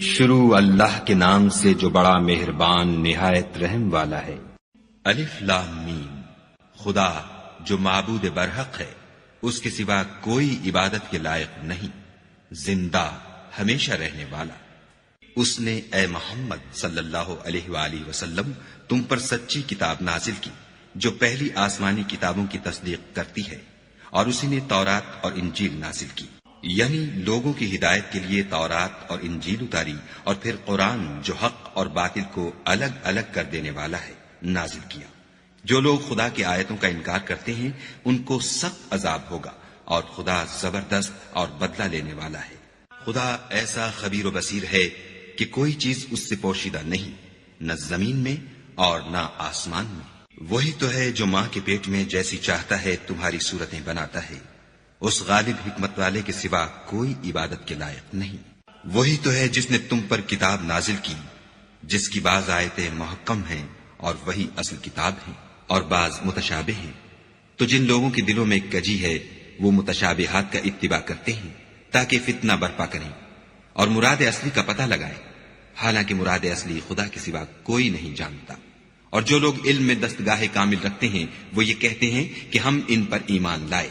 شروع اللہ کے نام سے جو بڑا مہربان نہایت رحم والا ہے۔ الف لام میم، خدا جو معبود برحق ہے، اس کے سوا کوئی عبادت کے لائق نہیں، زندہ ہمیشہ رہنے والا۔ اس نے اے محمد صلی اللہ علیہ وآلہ وسلم تم پر سچی کتاب نازل کی جو پہلی آسمانی کتابوں کی تصدیق کرتی ہے، اور اسی نے تورات اور انجیل نازل کی، یعنی لوگوں کی ہدایت کے لیے تورات اور انجیل اتاری، اور پھر قرآن جو حق اور باطل کو الگ الگ کر دینے والا ہے نازل کیا۔ جو لوگ خدا کی آیتوں کا انکار کرتے ہیں ان کو سخت عذاب ہوگا، اور خدا زبردست اور بدلہ لینے والا ہے۔ خدا ایسا خبیر و بصیر ہے کہ کوئی چیز اس سے پوشیدہ نہیں، نہ زمین میں اور نہ آسمان میں۔ وہی تو ہے جو ماں کے پیٹ میں جیسی چاہتا ہے تمہاری صورتیں بناتا ہے، اس غالب حکمت والے کے سوا کوئی عبادت کے لائق نہیں۔ وہی تو ہے جس نے تم پر کتاب نازل کی جس کی بعض آیتیں محکم ہیں اور وہی اصل کتاب ہیں، اور بعض متشابہ ہیں۔ تو جن لوگوں کے دلوں میں کجی ہے وہ متشابہات کا اتباع کرتے ہیں تاکہ فتنہ برپا کریں اور مراد اصلی کا پتہ لگائیں، حالانکہ مراد اصلی خدا کے سوا کوئی نہیں جانتا۔ اور جو لوگ علم میں دستگاہ کامل رکھتے ہیں وہ یہ کہتے ہیں کہ ہم ان پر ایمان لائے،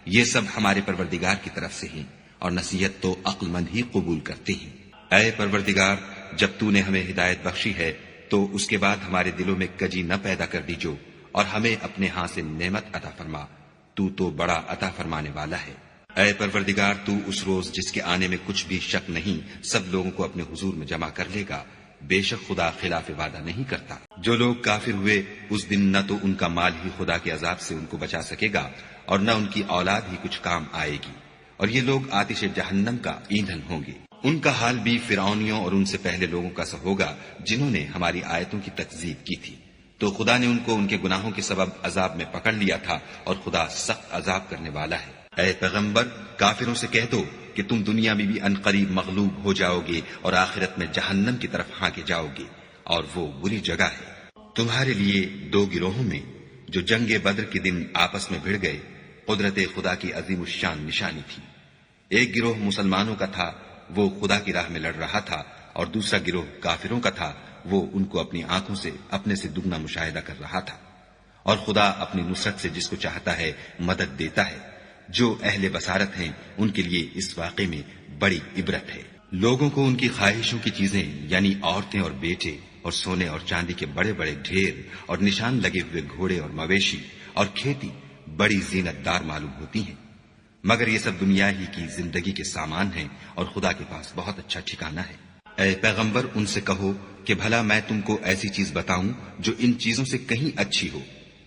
یہ سب ہمارے پروردگار کی طرف سے ہیں، اور نصیحت تو عقل مند ہی قبول کرتے ہیں۔ اے پروردگار، جب تو نے ہمیں ہدایت بخشی ہے تو اس کے بعد ہمارے دلوں میں کجی نہ پیدا کر دیجو، اور ہمیں اپنے ہاں سے نعمت عطا فرما، تو بڑا عطا فرمانے والا ہے۔ اے پروردگار، تو اس روز جس کے آنے میں کچھ بھی شک نہیں سب لوگوں کو اپنے حضور میں جمع کر لے گا، بے شک خدا خلاف وعدہ نہیں کرتا۔ جو لوگ کافر ہوئے اس دن نہ تو ان کا مال ہی خدا کے عذاب سے ان کو بچا سکے گا اور نہ ان کی اولاد ہی کچھ کام آئے گی، اور یہ لوگ آتش جہنم کا ایندھن ہوں گے۔ ان کا حال بھی فرعونیوں اور ان سے پہلے لوگوں کا سا ہوگا جنہوں نے ہماری آیتوں کی تکذیب کی تھی، تو خدا نے ان کو ان کے گناہوں کے سبب عذاب میں پکڑ لیا تھا، اور خدا سخت عذاب کرنے والا ہے۔ اے پیغمبر، کافروں سے کہہ دو کہ تم دنیا میں بھی عنقریب مغلوب ہو جاؤ گے اور آخرت میں جہنم کی طرف ہانکے جاؤ گے، اور وہ بری جگہ ہے۔ تمہارے لیے دو گروہوں میں جو جنگ بدر کے دن آپس میں بھڑ گئے قدرت خدا کی عظیم الشان نشانی تھی۔ ایک گروہ مسلمانوں کا تھا، وہ خدا کی راہ میں لڑ رہا تھا، اور دوسرا گروہ کافروں کا تھا، وہ ان کو اپنی آنکھوں سے اپنے سے دگنا مشاہدہ کر رہا تھا۔ اور خدا اپنی نصرت سے جس کو چاہتا ہے مدد دیتا ہے۔ جو اہل بصارت ہیں ان کے لیے اس واقعے میں بڑی عبرت ہے۔ لوگوں کو ان کی خواہشوں کی چیزیں یعنی عورتیں اور بیٹے اور سونے اور چاندی کے بڑے بڑے ڈھیر اور نشان لگے ہوئے گھوڑے اور مویشی اور کھیتی بڑی زینت دار معلوم ہوتی ہیں، مگر یہ سب دنیا ہی کی زندگی کے سامان ہیں، اور خدا کے پاس بہت اچھا ٹھکانہ ہے۔ اے پیغمبر، ان سے کہو کہ بھلا میں تم کو ایسی چیز بتاؤں جو ان چیزوں سے کہیں اچھی ہو۔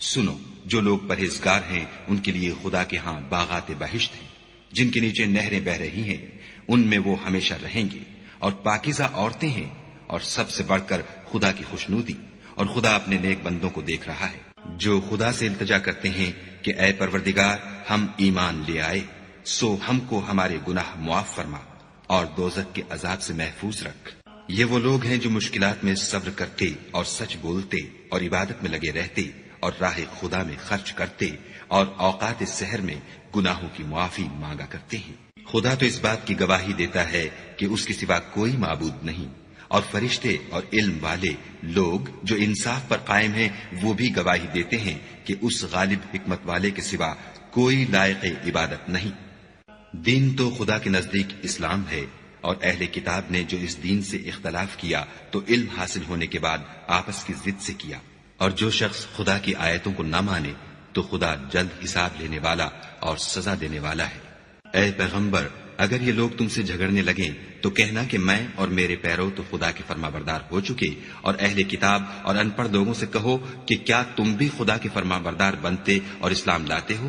سنو، جو لوگ پرہیزگار ہیں ان کے لیے خدا کے ہاں باغات بہشت ہیں جن کے نیچے نہریں بہ رہی ہیں، ان میں وہ ہمیشہ رہیں گے، اور پاکیزہ عورتیں ہیں، اور سب سے بڑھ کر خدا کی خوشنودی، اور خدا اپنے نیک بندوں کو دیکھ رہا ہے۔ جو خدا سے التجا کرتے ہیں کہ اے پروردگار، ہم ایمان لے آئے، سو ہم کو ہمارے گناہ معاف فرما اور دوزخ کے عذاب سے محفوظ رکھ۔ یہ وہ لوگ ہیں جو مشکلات میں صبر کرتے اور سچ بولتے اور عبادت میں لگے رہتے اور راہ خدا میں خرچ کرتے اور اوقات سحر میں گناہوں کی معافی مانگا کرتے ہیں۔ خدا تو اس بات کی گواہی دیتا ہے کہ اس کے سوا کوئی معبود نہیں، اور فرشتے اور علم والے لوگ جو انصاف پر قائم ہیں وہ بھی گواہی دیتے ہیں کہ اس غالب حکمت والے کے سوا کوئی لائق عبادت نہیں۔ دین تو خدا کے نزدیک اسلام ہے، اور اہل کتاب نے جو اس دین سے اختلاف کیا تو علم حاصل ہونے کے بعد آپس کی ضد سے کیا، اور جو شخص خدا کی آیتوں کو نہ مانے تو خدا جلد حساب لینے والا اور سزا دینے والا ہے۔ اے پیغمبر، اگر یہ لوگ تم سے جھگڑنے لگیں تو کہنا کہ میں اور میرے پیرو تو خدا کے فرما بردار ہو چکے، اور اہل کتاب اور ان پڑھ لوگوں سے کہو کہ کیا تم بھی خدا کے فرما بردار بنتے اور اسلام لاتے ہو؟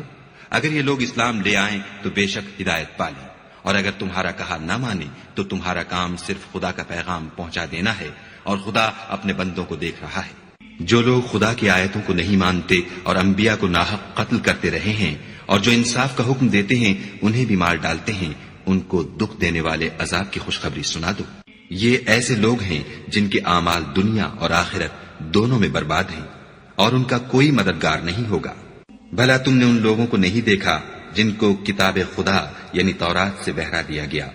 اگر یہ لوگ اسلام لے آئیں تو بے شک ہدایت پالیں، اور اگر تمہارا کہا نہ مانے تو تمہارا کام صرف خدا کا پیغام پہنچا دینا ہے، اور خدا اپنے بندوں کو دیکھ رہا ہے۔ جو لوگ خدا کی آیتوں کو نہیں مانتے اور انبیاء کو ناحق قتل کرتے رہے ہیں، اور جو انصاف کا حکم دیتے ہیں انہیں بھی مار ڈالتے ہیں، ان کو دکھ دینے والے عذاب کی خوشخبری سنا دو۔ یہ ایسے لوگ ہیں جن کے اعمال دنیا اور آخرت دونوں میں برباد ہیں، اور ان کا کوئی مددگار نہیں ہوگا۔ بھلا تم نے ان لوگوں کو نہیں دیکھا جن کو کتاب خدا یعنی تورات سے بہرا دیا گیا،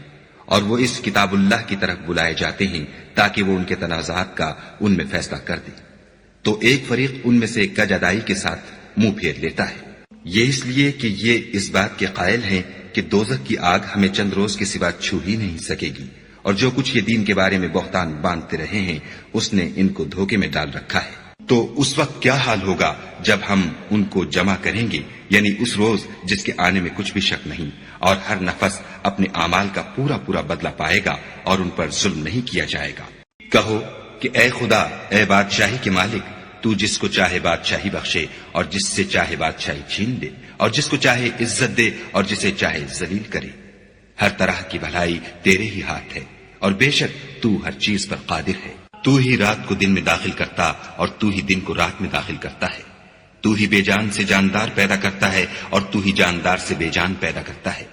اور وہ اس کتاب اللہ کی طرف بلائے جاتے ہیں تاکہ وہ ان کے تنازعات کا ان میں فیصلہ کر دے، تو ایک فریق ان میں سے کج ادائی کے ساتھ منہ پھیر لیتا ہے۔ یہ اس لیے کہ یہ اس بات کے قائل ہیں کہ دوزخ کی آگ ہمیں چند روز کے سوا چھو ہی نہیں سکے گی، اور جو کچھ یہ دین کے بارے میں بہتان باندھتے رہے ہیں اس نے ان کو دھوکے میں ڈال رکھا ہے۔ تو اس وقت کیا حال ہوگا جب ہم ان کو جمع کریں گے، یعنی اس روز جس کے آنے میں کچھ بھی شک نہیں، اور ہر نفس اپنے اعمال کا پورا پورا بدلہ پائے گا اور ان پر ظلم نہیں کیا جائے گا۔ کہو کہ اے خدا، اے بادشاہی کے مالک، تو جس کو چاہے بادشاہی بخشے اور جس سے چاہے بادشاہی چھین لے، اور جس کو چاہے عزت دے اور جسے چاہے ذلیل کرے۔ ہر طرح کی بھلائی تیرے ہی ہاتھ ہے، اور بے شک تو ہر چیز پر قادر ہے۔ تو ہی رات کو دن میں داخل کرتا اور تو ہی دن کو رات میں داخل کرتا ہے۔ تو ہی بے جان سے جاندار پیدا کرتا ہے اور تو ہی جاندار سے بے جان پیدا کرتا ہے،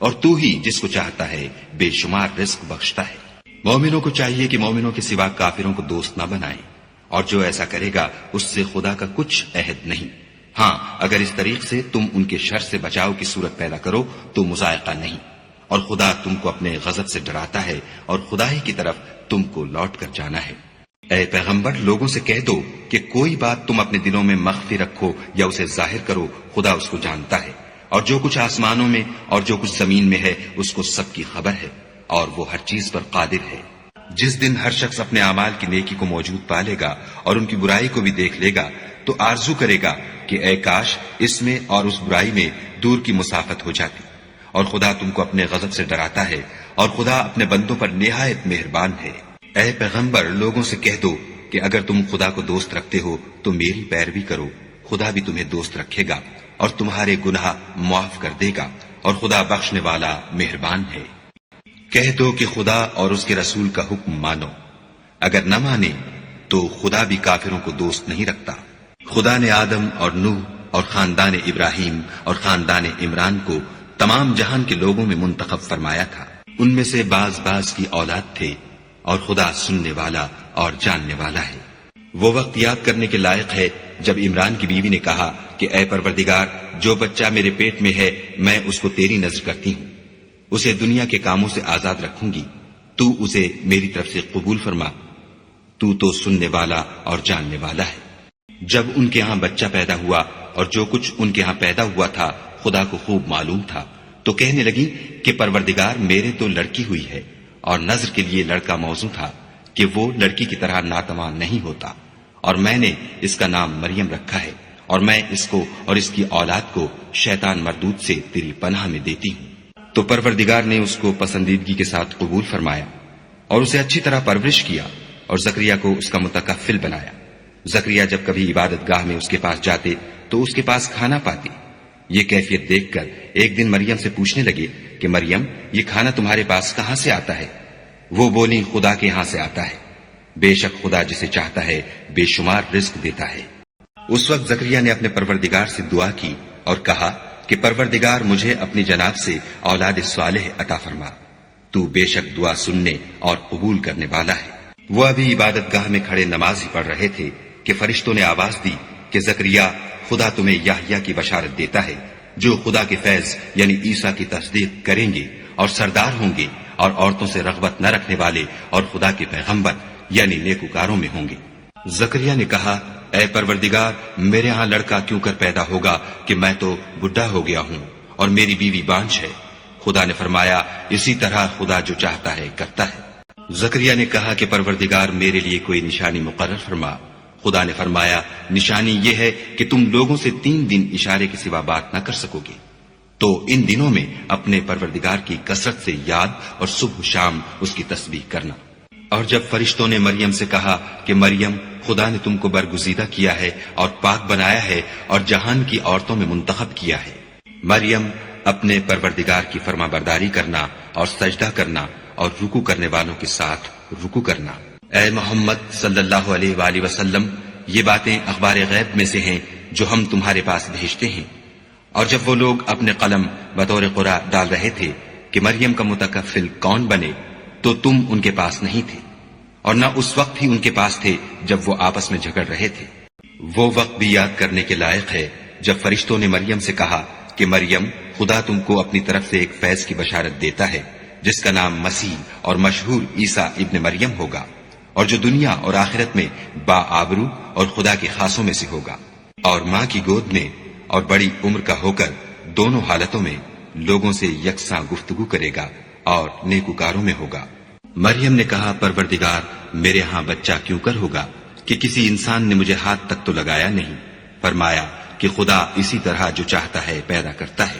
اور تو ہی جس کو چاہتا ہے بے شمار رزق بخشتا ہے۔ مومنوں کو چاہیے کہ مومنوں کے سوا کافروں کو دوست نہ بنائیں، اور جو ایسا کرے گا اس سے خدا کا کچھ عہد نہیں۔ ہاں، اگر اس طریق سے تم ان کے شر سے بچاؤ کی صورت پیدا کرو تو مذائقہ نہیں، اور خدا تم کو اپنے غضب سے ڈراتا ہے اور خدا ہی کی طرف تم کو لوٹ کر جانا ہے۔ اے پیغمبر، لوگوں سے کہہ دو کہ کوئی بات تم اپنے دلوں میں مخفی رکھو یا اسے ظاہر کرو، خدا اس کو جانتا ہے، اور جو کچھ آسمانوں میں اور جو کچھ زمین میں ہے اس کو سب کی خبر ہے، اور وہ ہر چیز پر قادر ہے۔ جس دن ہر شخص اپنے اعمال کی نیکی کو موجود پا لے گا اور ان کی برائی کو بھی دیکھ لے گا تو آرزو کرے گا کہ اے کاش اس میں اور اس برائی میں دور کی مسافت ہو جاتی، اور خدا تم کو اپنے غضب سے ڈراتا ہے، اور خدا اپنے بندوں پر نہایت مہربان ہے۔ اے پیغمبر، لوگوں سے کہہ دو کہ اگر تم خدا کو دوست رکھتے ہو تو میری پیروی کرو، خدا بھی تمہیں دوست رکھے گا اور تمہارے گناہ معاف کر دے گا، اور خدا بخشنے والا مہربان ہے۔ کہہ دو کہ خدا اور اس کے رسول کا حکم مانو، اگر نہ مانے تو خدا بھی کافروں کو دوست نہیں رکھتا۔ خدا نے آدم اور نوح اور خاندان ابراہیم اور خاندان عمران کو تمام جہان کے لوگوں میں منتخب فرمایا تھا، ان میں سے بعض بعض کی اولاد تھے، اور خدا سننے والا اور جاننے والا ہے۔ وہ وقت یاد کرنے کے لائق ہے جب عمران کی بیوی نے کہا کہ اے پروردگار، جو بچہ میرے پیٹ میں ہے میں اس کو تیری نذر کرتی ہوں، اسے دنیا کے کاموں سے آزاد رکھوں گی، تو اسے میری طرف سے قبول فرما، تو سننے والا اور جاننے والا ہے۔ جب ان کے ہاں بچہ پیدا ہوا اور جو کچھ ان کے ہاں پیدا ہوا تھا خدا کو خوب معلوم تھا، تو کہنے لگی کہ پروردگار، میرے تو لڑکی ہوئی ہے، اور نذر کے لیے لڑکا موزوں تھا کہ وہ لڑکی کی طرح ناتواں نہیں ہوتا، اور میں نے اس کا نام مریم رکھا ہے، اور میں اس کو اور اس کی اولاد کو شیطان مردود سے تیری پناہ میں دیتی ہوں۔ تو پروردگار نے اس کو پسندیدگی کے ساتھ قبول فرمایا اور اسے اچھی طرح پرورش کیا، اور زکریا کو اس کا متکفل بنایا۔ زکریا جب کبھی عبادت گاہ میں اس کے پاس جاتے تو اس کے پاس کھانا پاتے۔ یہ کیفیت دیکھ کر ایک دن مریم سے پوچھنے لگے کہ مریم، یہ کھانا تمہارے پاس کہاں سے آتا ہے؟ وہ بولی، خدا کے ہاں سے آتا ہے، بے شک خدا جسے چاہتا ہے بے شمار رزق دیتا ہے۔ اس وقت زکریا نے اپنے پروردگار سے دعا کی اور کہا کہ پروردگار، مجھے اپنی جناب سے اولاد صالح عطا فرما، تو بے شک دعا سننے اور قبول کرنے والا ہے۔ وہ ابھی عبادت گاہ میں کھڑے نماز ہی پڑھ رہے تھے کہ فرشتوں نے آواز دی کہ زکریا، خدا تمہیں یحییٰ کی بشارت دیتا ہے، جو خدا کے فیض یعنی عیسیٰ کی تصدیق کریں گے اور سردار ہوں گے، اور عورتوں سے رغبت نہ رکھنے والے اور خدا کے پیغمبر یعنی نیکوکاروں میں ہوں گے۔ زکریا نے کہا، اے پروردگار، میرے ہاں لڑکا کیوں کر پیدا ہوگا کہ میں تو بڈھا ہو گیا ہوں اور میری بیوی بانجھ ہے۔ خدا نے فرمایا، اسی طرح خدا جو چاہتا ہے کرتا ہے۔ زکریا نے کہا کہ پروردگار، میرے لیے کوئی نشانی مقرر فرما۔ خدا نے فرمایا، نشانی یہ ہے کہ تم لوگوں سے 3 دن اشارے کے سوا بات نہ کر سکو گے، تو ان دنوں میں اپنے پروردگار کی کثرت سے یاد اور صبح و شام اس کی تسبیح کرنا۔ اور جب فرشتوں نے مریم سے کہا کہ مریم، خدا نے تم کو برگزیدہ کیا ہے اور پاک بنایا ہے اور جہان کی عورتوں میں منتخب کیا ہے، مریم اپنے پروردگار کی فرما برداری کرنا اور سجدہ کرنا اور رکوع کرنے والوں کے ساتھ رکوع کرنا۔ اے محمد صلی اللہ علیہ وآلہ وسلم، یہ باتیں اخبار غیب میں سے ہیں جو ہم تمہارے پاس بھیجتے ہیں۔ اور جب وہ لوگ اپنے قلم بطور قرآ ڈال رہے تھے کہ مریم کا متکفل کون بنے، تو تم ان کے پاس نہیں تھے، اور نہ اس وقت ہی ان کے پاس تھے جب وہ آپس میں جھگڑ رہے تھے۔ وہ وقت بھی یاد کرنے کے لائق ہے جب فرشتوں نے مریم سے کہا کہ مریم، خدا تم کو اپنی طرف سے ایک فیض کی بشارت دیتا ہے جس کا نام مسیح اور مشہور عیسیٰ ابن مریم ہوگا، اور جو دنیا اور آخرت میں با آبرو اور خدا کے خاصوں میں سے ہوگا، اور ماں کی گود میں اور بڑی عمر کا ہو کر دونوں حالتوں میں لوگوں سے یکساں گفتگو کرے گا اور نیکوکاروں میں ہوگا۔ مریم نے کہا، پروردگار، میرے ہاں بچہ کیوں کر ہوگا کہ کسی انسان نے مجھے ہاتھ تک تو لگایا نہیں۔ فرمایا کہ خدا اسی طرح جو چاہتا ہے پیدا کرتا ہے،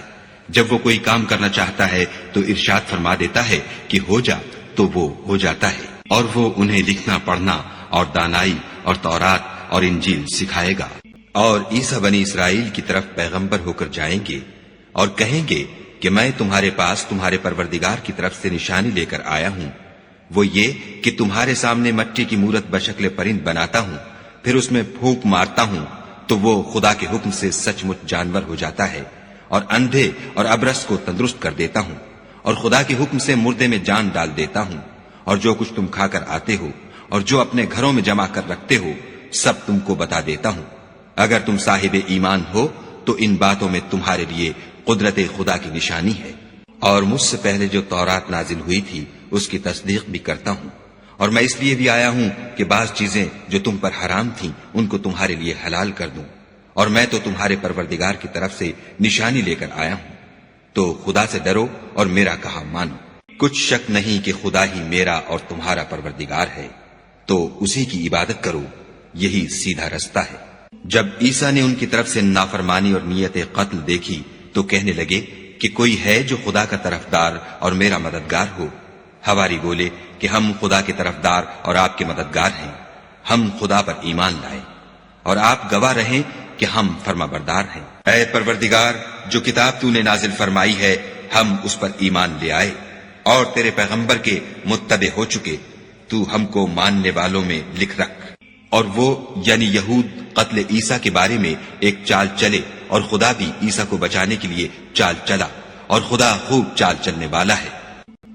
جب وہ کوئی کام کرنا چاہتا ہے تو ارشاد فرما دیتا ہے کہ ہو جا، تو وہ ہو جاتا ہے، اور وہ انہیں لکھنا پڑھنا اور دانائی اور تورات اور انجیل سکھائے گا۔ اور عیسیٰ بنی اسرائیل کی طرف پیغمبر ہو کر جائیں گے اور کہیں گے کہ میں تمہارے پاس تمہارے پروردگار کی طرف سے نشانی لے کر آیا ہوں، وہ یہ کہ تمہارے سامنے مٹی کی مورت بشکل پرند بناتا ہوں، پھر اس میں پھونک مارتا ہوں تو وہ خدا کے حکم سے سچ مچ جانور ہو جاتا ہے، اور اندھے اور ابرص کو تندرست کر دیتا ہوں، اور خدا کے حکم سے مردے میں جان ڈال دیتا ہوں، اور جو کچھ تم کھا کر آتے ہو اور جو اپنے گھروں میں جمع کر رکھتے ہو سب تم کو بتا دیتا ہوں۔ اگر تم صاحب ایمان ہو تو ان باتوں میں تمہارے لیے قدرت خدا کی نشانی ہے، اور مجھ سے پہلے جو تورات نازل ہوئی تھی اس کی تصدیق بھی کرتا ہوں، اور میں اس لیے بھی آیا ہوں کہ بعض چیزیں جو تم پر حرام تھیں ان کو تمہارے لیے حلال کر دوں، اور میں تو تمہارے پروردگار کی طرف سے نشانی لے کر آیا ہوں، تو خدا سے ڈرو اور میرا کہا مانو۔ کچھ شک نہیں کہ خدا ہی میرا اور تمہارا پروردگار ہے، تو اسی کی عبادت کرو، یہی سیدھا رستہ ہے۔ جب عیسیٰ نے ان کی طرف سے نافرمانی اور نیت قتل دیکھی تو کہنے لگے کہ کوئی ہے جو خدا کا طرفدار اور میرا مددگار ہو؟ حواری بولے کہ ہم خدا کے طرفدار اور آپ کے مددگار ہیں، ہم خدا پر ایمان لائے اور آپ گواہ رہیں کہ ہم فرما بردار ہیں۔ اے پروردگار، جو کتاب تو نے نازل فرمائی ہے ہم اس پر ایمان لے آئے اور تیرے پیغمبر کے متبع ہو چکے، تو ہم کو ماننے والوں میں لکھ رکھ۔ اور وہ یعنی یہود قتل عیسیٰ کے بارے میں ایک چال چلے، اور خدا بھی عیسیٰ کو بچانے کے لیے چال چلا، اور خدا خوب چال چلنے والا ہے۔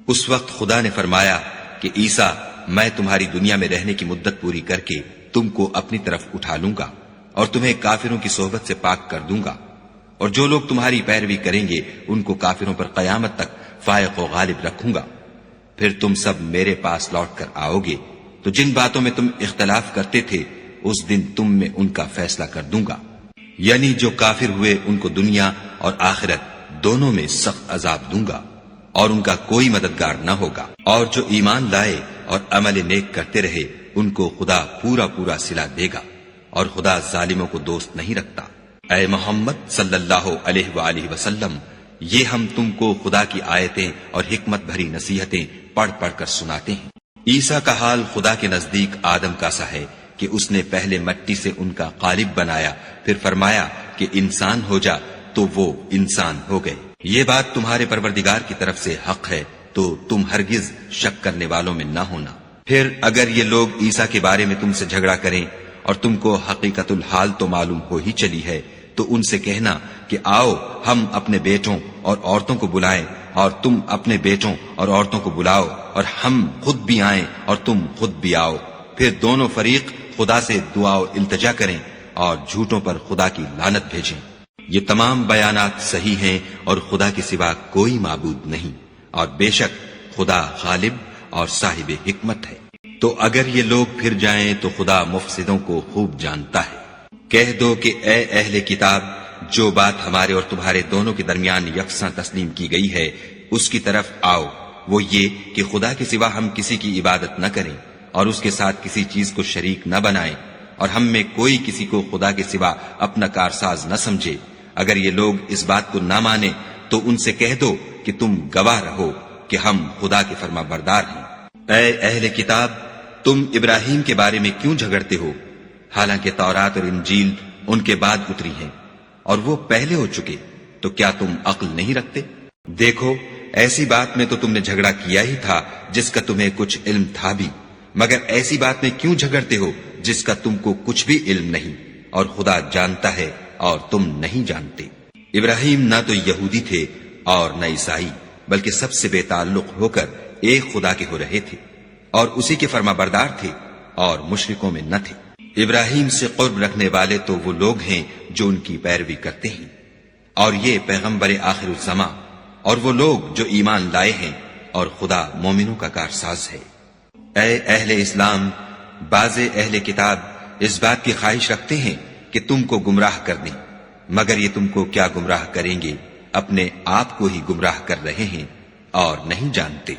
اس وقت خدا نے فرمایا کہ عیسیٰ، میں تمہاری دنیا میں رہنے کی مدت پوری کر کے تم کو اپنی طرف اٹھا لوں گا اور تمہیں کافروں کی صحبت سے پاک کر دوں گا، اور جو لوگ تمہاری پیروی کریں گے ان کو کافروں پر قیامت تک فائق و غالب رکھوں گا۔ پھر تم سب میرے پاس لوٹ کر آؤ گے تو جن باتوں میں تم اختلاف کرتے تھے اس دن تم میں ان کا فیصلہ کر دوں گا، یعنی جو کافر ہوئے ان کو دنیا اور آخرت دونوں میں سخت عذاب دوں گا، اور ان کا کوئی مددگار نہ ہوگا۔ اور جو ایمان لائے اور عمل نیک کرتے رہے ان کو خدا پورا پورا صلہ دے گا، اور خدا ظالموں کو دوست نہیں رکھتا۔ اے محمد صلی اللہ علیہ وآلہ وسلم، یہ ہم تم کو خدا کی آیتیں اور حکمت بھری نصیحتیں پڑھ پڑھ کر سناتے ہیں۔ عیسیٰ کا حال خدا کے نزدیک آدم کا سا ہے کہ اس نے پہلے مٹی سے ان کا قالب بنایا، پھر فرمایا کہ انسان ہو جا، تو وہ انسان ہو گئے۔ یہ بات تمہارے پروردگار کی طرف سے حق ہے، تو تم ہرگز شک کرنے والوں میں نہ ہونا۔ پھر اگر یہ لوگ عیسیٰ کے بارے میں تم سے جھگڑا کریں اور تم کو حقیقت الحال تو معلوم ہو ہی چلی ہے، تو ان سے کہنا کہ آؤ ہم اپنے بیٹوں اور عورتوں کو بلائیں، اور تم اپنے بیٹوں اور عورتوں کو بلاؤ، اور ہم خود بھی آئیں اور تم خود بھی آؤ، پھر دونوں فریق خدا سے دعا و التجا کریں اور جھوٹوں پر خدا کی لعنت بھیجیں۔ یہ تمام بیانات صحیح ہیں اور خدا کے سوا کوئی معبود نہیں، اور بے شک خدا غالب اور صاحب حکمت ہے۔ تو اگر یہ لوگ پھر جائیں تو خدا مفسدوں کو خوب جانتا ہے۔ کہہ دو کہ اے اہل کتاب، جو بات ہمارے اور تمہارے دونوں کے درمیان یکساں تسلیم کی گئی ہے اس کی طرف آؤ، وہ یہ کہ خدا کے سوا ہم کسی کی عبادت نہ کریں اور اس کے ساتھ کسی چیز کو شریک نہ بنائیں، اور ہم میں کوئی کسی کو خدا کے سوا اپنا کارساز نہ سمجھے۔ اگر یہ لوگ اس بات کو نہ مانے تو ان سے کہہ دو کہ تم گواہ رہو کہ ہم خدا کے فرما بردار ہیں۔ اے اہل کتاب، تم ابراہیم کے بارے میں کیوں جھگڑتے ہو، حالانکہ تورات اور انجیل ان کے بعد اتری ہیں اور وہ پہلے ہو چکے، تو کیا تم عقل نہیں رکھتے؟ دیکھو، ایسی بات میں تو تم نے جھگڑا کیا ہی تھا جس کا تمہیں کچھ علم تھا بھی، مگر ایسی بات میں کیوں جھگڑتے ہو جس کا تم کو کچھ بھی علم نہیں، اور خدا جانتا ہے اور تم نہیں جانتے۔ ابراہیم نہ تو یہودی تھے اور نہ عیسائی، بلکہ سب سے بے تعلق ہو کر ایک خدا کے ہو رہے تھے، اور اسی کے فرما بردار تھے اور مشرکوں میں نہ تھے۔ ابراہیم سے قرب رکھنے والے تو وہ لوگ ہیں جو ان کی پیروی کرتے ہیں، اور یہ پیغمبر آخر الزماں اور وہ لوگ جو ایمان لائے ہیں اور خدا مومنوں کا کارساز ہے۔ اے اہل اسلام، بعض اہل کتاب اس بات کی خواہش رکھتے ہیں کہ تم کو گمراہ کر دیں، مگر یہ تم کو کیا گمراہ کریں گے، اپنے آپ کو ہی گمراہ کر رہے ہیں اور نہیں جانتے۔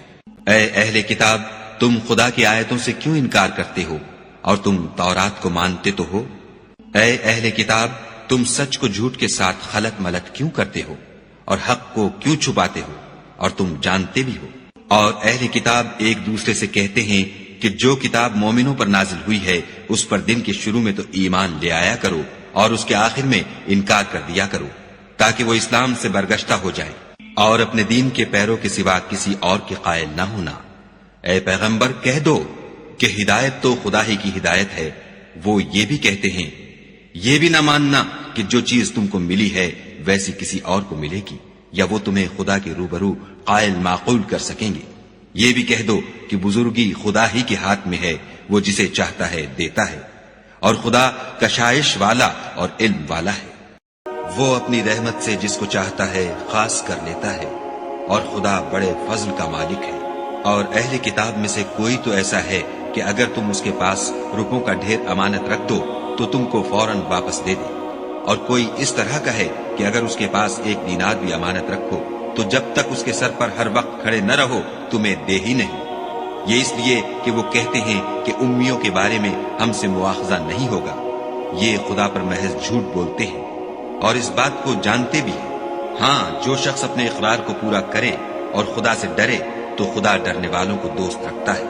اے اہل کتاب، تم خدا کی آیتوں سے کیوں انکار کرتے ہو اور تم تورات کو مانتے تو ہو؟ اے اہل کتاب، تم سچ کو جھوٹ کے ساتھ خلط ملط کیوں کرتے ہو اور حق کو کیوں چھپاتے ہو اور تم جانتے بھی ہو؟ اور اہل کتاب ایک دوسرے سے کہتے ہیں کہ جو کتاب مومنوں پر نازل ہوئی ہے اس پر دن کے شروع میں تو ایمان لے آیا کرو اور اس کے آخر میں انکار کر دیا کرو، تاکہ وہ اسلام سے برگشتہ ہو جائے اور اپنے دین کے پیروں کے سوا کسی اور کے قائل نہ ہونا۔ اے پیغمبر، کہہ دو کہ ہدایت تو خدا ہی کی ہدایت ہے۔ وہ یہ بھی کہتے ہیں، یہ بھی نہ ماننا کہ جو چیز تم کو ملی ہے ویسی کسی اور کو ملے گی یا وہ تمہیں خدا کے روبرو قائل معقول کر سکیں گے۔ یہ بھی کہہ دو کہ بزرگی خدا ہی کے ہاتھ میں ہے، وہ جسے چاہتا ہے دیتا ہے، اور خدا کشائش والا اور علم والا ہے۔ وہ اپنی رحمت سے جس کو چاہتا ہے خاص کر لیتا ہے، اور خدا بڑے فضل کا مالک ہے۔ اور اہل کتاب میں سے کوئی تو ایسا ہے کہ اگر تم اس کے پاس روپوں کا ڈھیر امانت رکھ دو تو تم کو فوراً واپس دے دے، اور کوئی اس طرح کا ہے کہ اگر اس کے پاس 1 دینار بھی امانت رکھو تو جب تک اس کے سر پر ہر وقت کھڑے نہ رہو تمہیں دے ہی نہیں۔ یہ اس لیے کہ وہ کہتے ہیں کہ امیوں کے بارے میں ہم سے مواخذہ نہیں ہوگا۔ یہ خدا پر محض جھوٹ بولتے ہیں اور اس بات کو جانتے بھی ہیں۔ ہاں، جو شخص اپنے اقرار کو پورا کرے اور خدا سے ڈرے تو خدا ڈرنے والوں کو دوست رکھتا ہے۔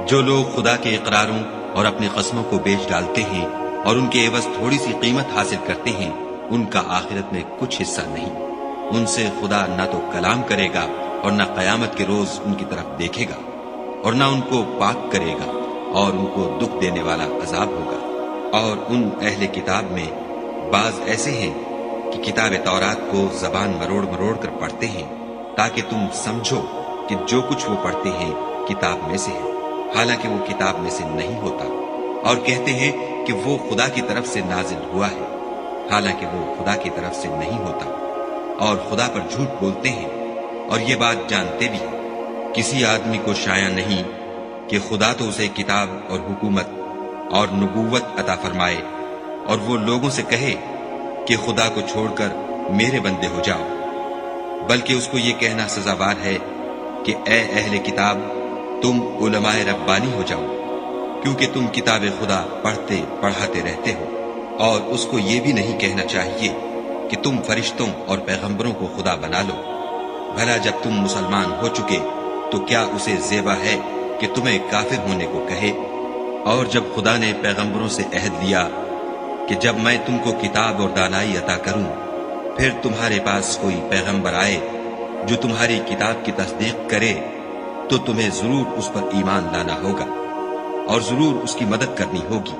جو لوگ خدا کے اقراروں اور اپنی قسموں کو بیچ ڈالتے ہیں اور ان کے عوض تھوڑی سی قیمت حاصل کرتے ہیں، ان کا آخرت میں کچھ حصہ نہیں۔ ان سے خدا نہ تو کلام کرے گا اور نہ قیامت کے روز ان کی طرف دیکھے گا، اور نہ ان کو پاک کرے گا، اور ان کو دکھ دینے والا عذاب ہوگا۔ اور ان اہل کتاب میں بعض ایسے ہیں کہ کتاب تورات کو زبان مروڑ مروڑ کر پڑھتے ہیں تاکہ تم سمجھو کہ جو کچھ وہ پڑھتے ہیں کتاب میں سے ہے، حالانکہ وہ کتاب میں سے نہیں ہوتا، اور کہتے ہیں کہ وہ خدا کی طرف سے نازل ہوا ہے، حالانکہ وہ خدا کی طرف سے نہیں ہوتا، اور خدا پر جھوٹ بولتے ہیں اور یہ بات جانتے بھی ہیں۔ کسی آدمی کو شایع نہیں کہ خدا تو اسے کتاب اور حکومت اور نبوت عطا فرمائے اور وہ لوگوں سے کہے کہ خدا کو چھوڑ کر میرے بندے ہو جاؤ، بلکہ اس کو یہ کہنا سزاوار ہے کہ اے اہل کتاب، تم علماء ربانی ہو جاؤ، کیونکہ تم کتاب خدا پڑھتے پڑھاتے رہتے ہو۔ اور اس کو یہ بھی نہیں کہنا چاہیے کہ تم فرشتوں اور پیغمبروں کو خدا بنا لو۔ بھلا جب تم مسلمان ہو چکے تو کیا اسے زیبا ہے کہ تمہیں کافر ہونے کو کہے؟ اور جب خدا نے پیغمبروں سے عہد لیا کہ جب میں تم کو کتاب اور دانائی عطا کروں، پھر تمہارے پاس کوئی پیغمبر آئے جو تمہاری کتاب کی تصدیق کرے تو تمہیں ضرور اس پر ایمان لانا ہوگا اور ضرور اس کی مدد کرنی ہوگی۔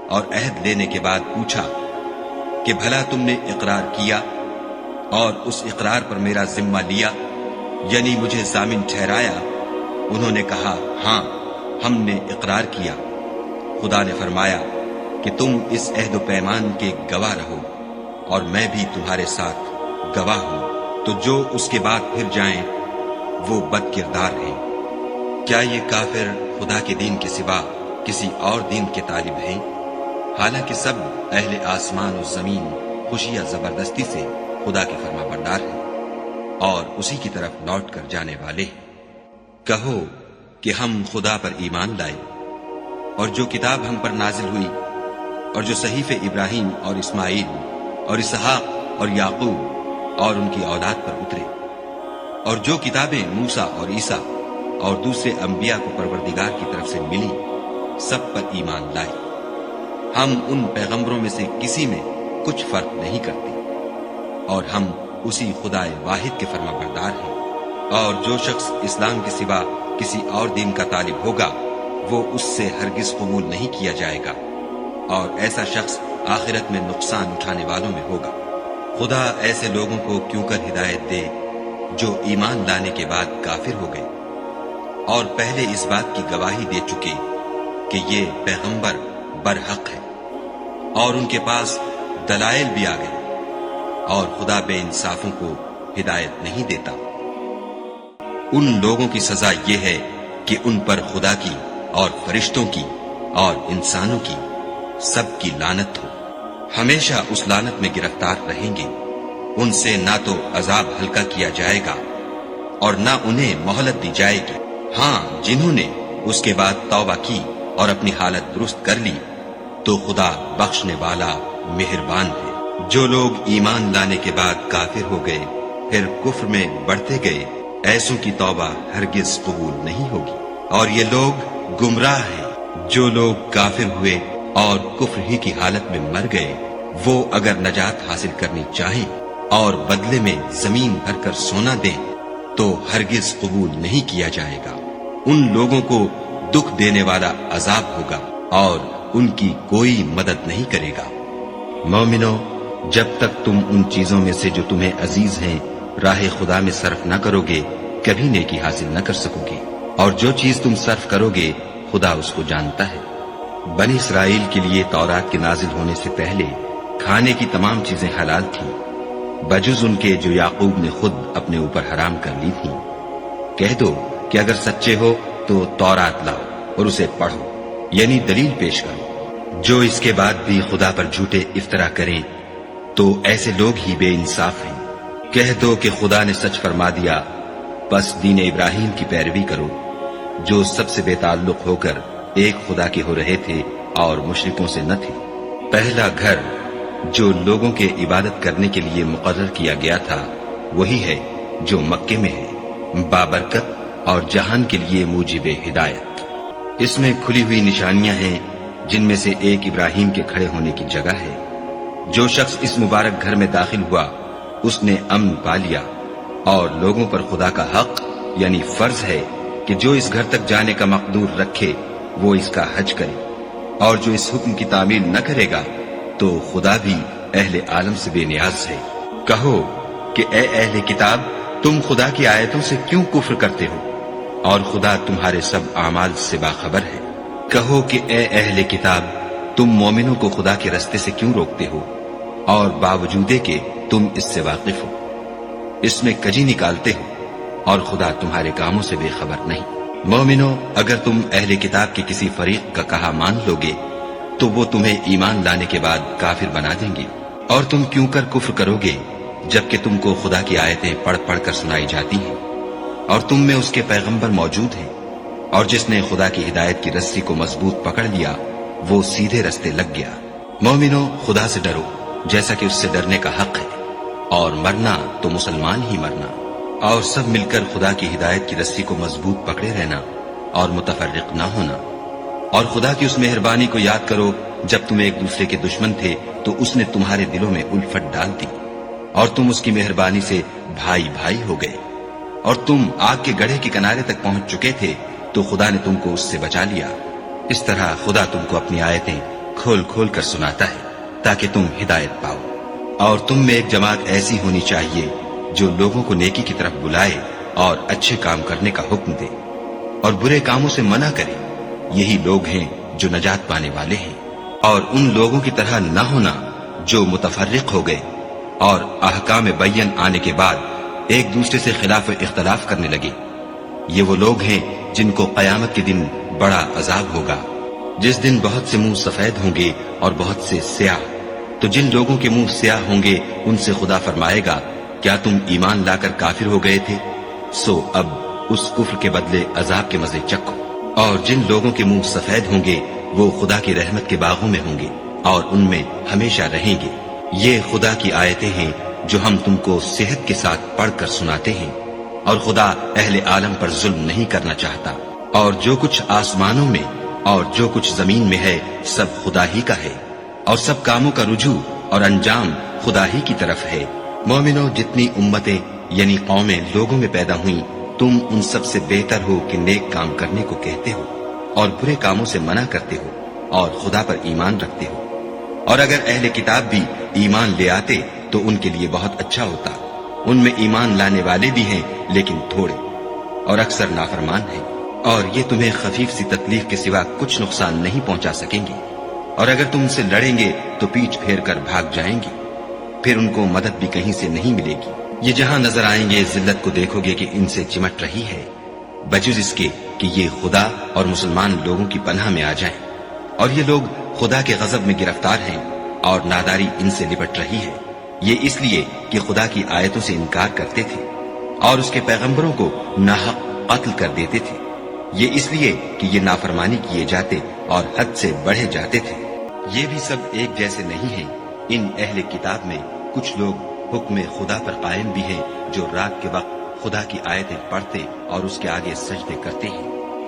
اور عہد لینے کے بعد پوچھا کہ بھلا تم نے اقرار کیا اور اس اقرار پر میرا ذمہ لیا، یعنی مجھے ضامن ٹھہرایا؟ انہوں نے کہا، ہاں، ہم نے اقرار کیا۔ خدا نے فرمایا کہ تم اس عہد و پیمان کے گواہ رہو اور میں بھی تمہارے ساتھ گواہ ہوں، تو جو اس کے بعد پھر جائیں وہ بد کردار ہیں۔ کیا یہ کافر خدا کے دین کے سوا کسی اور دین کے طالب ہیں؟ حالانکہ سب اہل آسمان و زمین خوشیاں زبردستی سے خدا کے فرما بردار ہیں اور اسی کی طرف لوٹ کر جانے والے ہیں۔ کہو کہ ہم خدا پر ایمان لائے اور جو کتاب ہم پر نازل ہوئی اور جو صحیفے ابراہیم اور اسماعیل اور اسحاق اور یعقوب اور ان کی اولاد پر اترے، اور جو کتابیں موسیٰ اور عیسیٰ اور دوسرے انبیاء کو پروردگار کی طرف سے ملی، سب پر ایمان لائے۔ ہم ان پیغمبروں میں سے کسی میں کچھ فرق نہیں کرتے، اور ہم اسی خدا واحد کے فرما بردار ہیں۔ اور جو شخص اسلام کے سوا کسی اور دین کا طالب ہوگا وہ اس سے ہرگز قبول نہیں کیا جائے گا، اور ایسا شخص آخرت میں نقصان اٹھانے والوں میں ہوگا۔ خدا ایسے لوگوں کو کیوں کر ہدایت دے جو ایمان لانے کے بعد کافر ہو گئے اور پہلے اس بات کی گواہی دے چکے کہ یہ پیغمبر برحق ہے، اور ان کے پاس دلائل بھی آ گئے، اور خدا بے انصافوں کو ہدایت نہیں دیتا۔ ان لوگوں کی سزا یہ ہے کہ ان پر خدا کی اور فرشتوں کی اور انسانوں کی سب کی لعنت ہو، ہمیشہ اس لعنت میں گرفتار رہیں گے۔ ان سے نہ تو عذاب ہلکا کیا جائے گا اور نہ انہیں مہلت دی جائے گی۔ ہاں، جنہوں نے اس کے بعد توبہ کی اور اپنی حالت درست کر لی تو خدا بخشنے والا مہربان ہے۔ جو لوگ ایمان لانے کے بعد کافر ہو گئے پھر کفر میں بڑھتے گئے، ایسوں کی توبہ ہرگز قبول نہیں ہوگی، اور یہ لوگ گمراہ ہیں۔ جو لوگ کافر ہوئے اور کفر ہی کی حالت میں مر گئے، وہ اگر نجات حاصل کرنی چاہیں اور بدلے میں زمین بھر کر سونا دیں تو ہرگز قبول نہیں کیا جائے گا۔ ان لوگوں کو دکھ دینے والا عذاب ہوگا اور ان کی کوئی مدد نہیں کرے گا۔ مومنو، جب تک تم ان چیزوں میں سے جو تمہیں عزیز ہیں راہ خدا میں صرف نہ کرو گے، کبھی نیکی حاصل نہ کر سکو گے، اور جو چیز تم صرف کرو گے خدا اس کو جانتا ہے۔ بنی اسرائیل کے لیے تورات کے نازل ہونے سے پہلے کھانے کی تمام چیزیں حلال تھیں، بجز ان کے جو یعقوب نے خود اپنے اوپر حرام کر لی تھیں۔ کہہ دو کہ اگر سچے ہو تو تورات لاؤ اور اسے پڑھو، یعنی دلیل پیش کرو۔ جو اس کے بعد بھی خدا پر جھوٹے افطرا کریں تو ایسے لوگ ہی بے انصاف ہیں۔ کہہ دو کہ خدا نے سچ فرما دیا، بس دین ابراہیم کی پیروی کرو، جو سب سے بے تعلق ہو کر ایک خدا کے ہو رہے تھے اور مشرکوں سے نہ تھے۔ پہلا گھر جو لوگوں کے عبادت کرنے کے لیے مقرر کیا گیا تھا وہی ہے جو مکے میں ہے، بابرکت اور جہان کے لیے موجب ہدایت۔ اس میں کھلی ہوئی نشانیاں ہیں، جن میں سے ایک ابراہیم کے کھڑے ہونے کی جگہ ہے۔ جو شخص اس مبارک گھر میں داخل ہوا اس نے امن پا لیا، اور لوگوں پر خدا کا حق یعنی فرض ہے کہ جو اس گھر تک جانے کا مقدور رکھے وہ اس کا حج کرے، اور جو اس حکم کی تعمیل نہ کرے گا تو خدا بھی اہل عالم سے بے نیاز ہے۔ کہو کہ اے اہل کتاب، تم خدا کی آیتوں سے کیوں کفر کرتے ہو اور خدا تمہارے سب اعمال سے باخبر ہے۔ کہو کہ اے اہل کتاب، تم مومنوں کو خدا کے رستے سے کیوں روکتے ہو اور باوجود کہ تم اس سے واقف ہو، اس میں کجی نکالتے ہو اور خدا تمہارے کاموں سے بے خبر نہیں۔ مومنو، اگر تم اہل کتاب کے کسی فریق کا کہا مان لو گے تو وہ تمہیں ایمان لانے کے بعد کافر بنا دیں گے، اور تم کیوں کر کفر کرو گے جبکہ تم کو خدا کی آیتیں پڑھ پڑھ کر سنائی جاتی ہیں اور تم میں اس کے پیغمبر موجود ہیں، اور جس نے خدا کی ہدایت کی رسی کو مضبوط پکڑ لیا وہ سیدھے رستے لگ گیا۔ مومنو، خدا سے ڈرو جیسا کہ اس سے ڈرنے کا حق ہے، اور مرنا تو مسلمان ہی مرنا، اور سب مل کر خدا کی ہدایت کی رسی کو مضبوط پکڑے رہنا اور متفرق نہ ہونا۔ اور خدا کی اس مہربانی کو یاد کرو جب تم ایک دوسرے کے دشمن تھے تو اس نے تمہارے دلوں میں الفت ڈال دی، اور تم اس کی مہربانی سے بھائی بھائی ہو گئے، اور تم آگ کے گڑھے کے کنارے تک پہنچ چکے تھے تو خدا نے تم کو اس سے بچا لیا۔ اس طرح خدا تم کو اپنی آیتیں کھول کھول کر سناتا ہے تاکہ تم ہدایت پاؤ۔ اور تم میں ایک جماعت ایسی ہونی چاہیے جو لوگوں کو نیکی کی طرف بلائے اور اچھے کام کرنے کا حکم دے اور برے کاموں سے منع کرے۔ یہی لوگ ہیں جو نجات پانے والے ہیں۔ اور ان لوگوں کی طرح نہ ہونا جو متفرق ہو گئے اور احکام بین آنے کے بعد ایک دوسرے سے خلاف اختلاف کرنے لگے۔ یہ وہ لوگ ہیں جن کو قیامت کے دن بڑا عذاب ہوگا، جس دن بہت سے منہ سفید ہوں گے اور بہت سے سیاہ۔ تو جن لوگوں کے منہ سیاہ ہوں گے ان سے خدا فرمائے گا، کیا تم ایمان لا کر کافر ہو گئے تھے؟ سو اب اس کفر کے بدلے عذاب کے مزے چکھو۔ اور جن لوگوں کے منہ سفید ہوں گے وہ خدا کی رحمت کے باغوں میں ہوں گے اور ان میں ہمیشہ رہیں گے۔ یہ خدا کی آیتیں ہیں جو ہم تم کو صحت کے ساتھ پڑھ کر سناتے ہیں، اور خدا اہل عالم پر ظلم نہیں کرنا چاہتا۔ اور جو کچھ آسمانوں میں اور جو کچھ زمین میں ہے سب خدا ہی کا ہے، اور سب کاموں کا رجوع اور انجام خدا ہی کی طرف ہے۔ مومنو، جتنی امتیں یعنی قومیں لوگوں میں پیدا ہوئیں، تم ان سب سے بہتر ہو کہ نیک کام کرنے کو کہتے ہو اور برے کاموں سے منع کرتے ہو اور خدا پر ایمان رکھتے ہو۔ اور اگر اہل کتاب بھی ایمان لے آتے تو ان کے لیے بہت اچھا ہوتا۔ ان میں ایمان لانے والے بھی ہیں لیکن تھوڑے، اور اکثر نافرمان ہیں، اور یہ تمہیں خفیف سی تکلیف کے سوا کچھ نقصان نہیں پہنچا سکیں گے۔ اور اگر تم ان سے لڑیں گے تو پیٹھ پھیر کر بھاگ جائیں گے، پھر ان کو مدد بھی کہیں سے نہیں ملے گی۔ یہ جہاں نظر آئیں گے ذلت کو دیکھو گے کہ ان سے چمٹ رہی ہے، بجز اس کے کہ یہ خدا اور مسلمان لوگوں کی پناہ میں آ جائیں، اور یہ لوگ خدا کے غضب میں گرفتار ہیں اور ناداری ان سے لپٹ رہی ہے۔ یہ اس لیے کہ خدا کی آیتوں سے انکار کرتے تھے اور اس کے پیغمبروں کو ناحق قتل کر دیتے تھے، یہ اس لیے کہ یہ نافرمانی کیے جاتے اور حد سے بڑھے جاتے تھے۔ یہ بھی سب ایک جیسے نہیں ہیں۔ ان اہل کتاب میں کچھ لوگ حکم خدا پر قائم بھی ہیں، جو رات کے وقت خدا کی آیتیں پڑھتے اور اس کے آگے سجدے کرتے ہیں،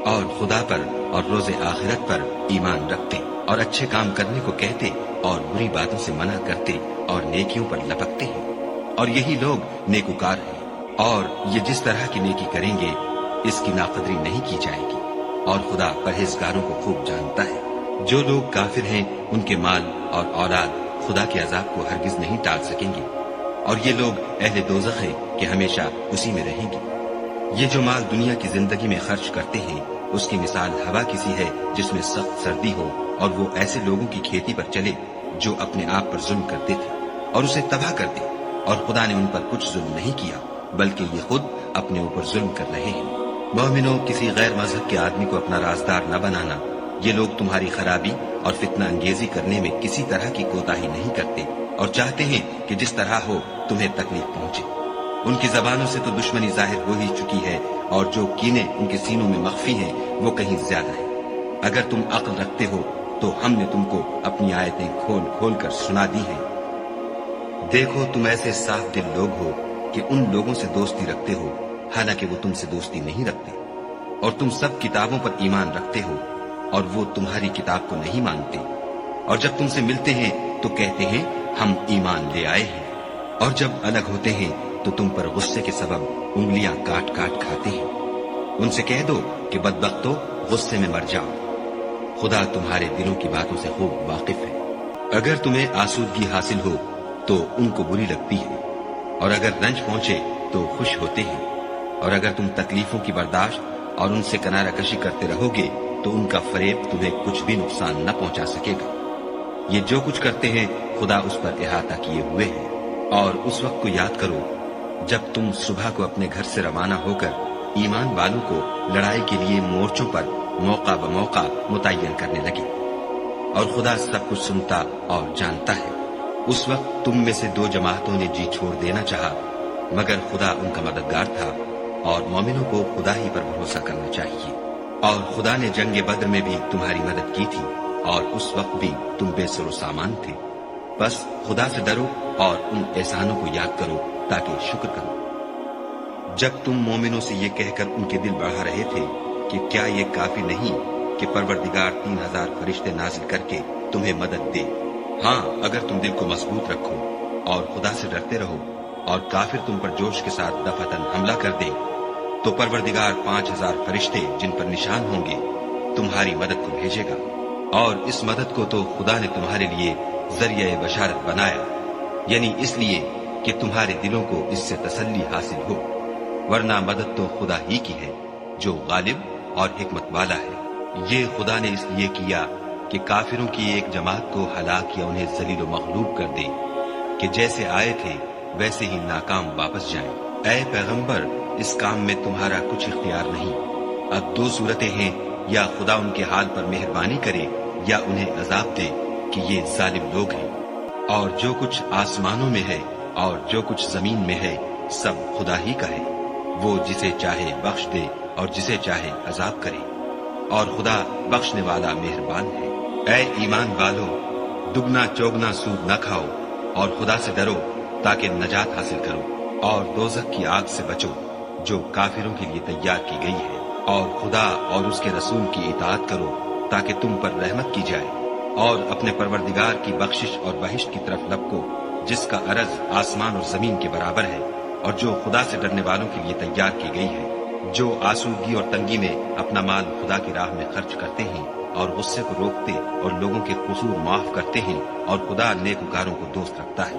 اور خدا پر اور روز آخرت پر ایمان رکھتے اور اچھے کام کرنے کو کہتے اور بری باتوں سے منع کرتے اور نیکیوں پر لپکتے ہیں، اور یہی لوگ نیکوکار ہیں۔ اور یہ جس طرح کی نیکی کریں گے اس کی ناقدری نہیں کی جائے گی، اور خدا پرہیزگاروں کو خوب جانتا ہے۔ جو لوگ کافر ہیں ان کے مال اور اولاد خدا کے عذاب کو ہرگز نہیں ٹال سکیں گے، اور یہ لوگ اہل دوزخ ہیں کہ ہمیشہ اسی میں رہیں گے۔ یہ جو مال دنیا کی زندگی میں خرچ کرتے ہیں اس کی مثال ہوا کسی ہے جس میں سخت سردی ہو اور وہ ایسے لوگوں کی کھیتی پر چلے جو اپنے آپ پر ظلم کرتے تھے اور اسے تباہ کر دے، اور خدا نے ان پر کچھ ظلم نہیں کیا بلکہ یہ خود اپنے اوپر ظلم کر رہے ہیں۔ مومنوں، کسی غیر مذہب کے آدمی کو اپنا رازدار نہ بنانا۔ یہ لوگ تمہاری خرابی اور فتنہ انگیزی کرنے میں کسی طرح کی کوتاہی نہیں کرتے اور چاہتے ہیں کہ جس طرح ہو تمہیں تکلیف پہنچے۔ ان کی زبانوں سے تو دشمنی ظاہر ہو ہی چکی ہے، اور جو کینے ان کے سینوں میں مخفی ہیں وہ کہیں زیادہ ہیں۔ اگر تم عقل رکھتے ہو تو ہم نے تم کو اپنی آیتیں کھول کھول کر سنا دی ہیں۔ دیکھو، تم ایسے صاف دل لوگ ہو کہ ان لوگوں سے دوستی رکھتے ہو حالانکہ وہ تم سے دوستی نہیں رکھتے، اور تم سب کتابوں پر ایمان رکھتے ہو اور وہ تمہاری کتاب کو نہیں مانتے، اور جب تم سے ملتے ہیں تو کہتے ہیں ہم ایمان لے آئے ہیں، اور جب الگ ہوتے ہیں تو تم پر غصے کے سبب انگلیاں کاٹ کاٹ کھاتے ہیں۔ ان سے کہہ دو کہ بدبختو، غصے میں مر جاؤ، خدا تمہارے دلوں کی باتوں سے خوب واقف ہے۔ اگر تمہیں آسودگی حاصل ہو تو ان کو بری لگتی ہے، اور اگر رنج پہنچے تو خوش ہوتے ہیں، اور اگر تم تکلیفوں کی برداشت اور ان سے کنارہ کشی کرتے رہو گے تو ان کا فریب تمہیں کچھ بھی نقصان نہ پہنچا سکے گا۔ یہ جو کچھ کرتے ہیں خدا اس پر احاطہ کیے ہوئے ہے۔ اور اس وقت کو یاد کرو جب تم صبح کو اپنے گھر سے روانہ ہو کر ایمان والوں کو لڑائی کے لیے مورچوں پر موقع بموقع متعین کرنے لگے، اور خدا سب کچھ سنتا اور جانتا ہے۔ اس وقت تم میں سے 2 جماعتوں نے جی چھوڑ دینا چاہا، مگر خدا ان کا مددگار تھا، اور مومنوں کو خدا ہی پر بھروسہ کرنا چاہیے۔ اور خدا نے جنگ بدر میں بھی تمہاری مدد کی تھی، اور اس وقت بھی تم بے سر و سامان تھے۔ بس خدا سے ڈرو اور ان احسانوں کو یاد کرو تاکہ شکر کرو۔ جب تم مومنوں سے یہ کہہ کر ان کے دل بڑھا رہے تھے کہ کیا یہ کافی نہیں کہ پروردگار 3000 فرشتے نازل کر کے تمہیں مدد دے؟ ہاں، اگر تم دل کو مضبوط رکھو اور خدا سے ڈرتے رہو اور کافر تم پر جوش کے ساتھ دفعتاً حملہ کر دے تو پروردگار 5000 فرشتے جن پر نشان ہوں گے تمہاری مدد کو بھیجے گا، اور اس مدد کو تو خدا نے تمہارے لیے ذریعہ بشارت بنایا، یعنی اس لیے کہ تمہارے دلوں کو اس سے تسلی حاصل ہو، ورنہ مدد تو خدا ہی کی ہے جو غالب اور حکمت والا ہے۔ یہ خدا نے اس لیے کیا کہ کافروں کی ایک جماعت کو ہلاک یا انہیں ذلیل و مغلوب کر دے کہ جیسے آئے تھے ویسے ہی ناکام واپس جائیں۔ اے پیغمبر، اس کام میں تمہارا کچھ اختیار نہیں۔ اب 2 صورتیں ہیں، یا خدا ان کے حال پر مہربانی کرے یا انہیں عذاب دے کہ یہ ظالم لوگ ہیں۔ اور جو کچھ آسمانوں میں ہے اور جو کچھ زمین میں ہے سب خدا ہی کا ہے، وہ جسے چاہے بخش دے اور جسے چاہے عذاب کرے، اور خدا بخشنے والا مہربان ہے۔ اے ایمان والو، دگنا چوگنا سود نہ کھاؤ اور خدا سے ڈرو تاکہ نجات حاصل کرو، اور دوزخ کی آگ سے بچو جو کافروں کے لیے تیار کی گئی ہے، اور خدا اور اس کے رسول کی اطاعت کرو تاکہ تم پر رحمت کی جائے، اور اپنے پروردگار کی بخشش اور بہشت کی طرف لپکو جس کا عرض آسمان اور زمین کے برابر ہے، اور جو خدا سے ڈرنے والوں کے لیے تیار کی گئی ہے۔ جو آسودگی اور تنگی میں اپنا مال خدا کی راہ میں خرچ کرتے ہیں اور غصے کو روکتے اور لوگوں کے قصور معاف کرتے ہیں، اور خدا نیکوکاروں کو دوست رکھتا ہے۔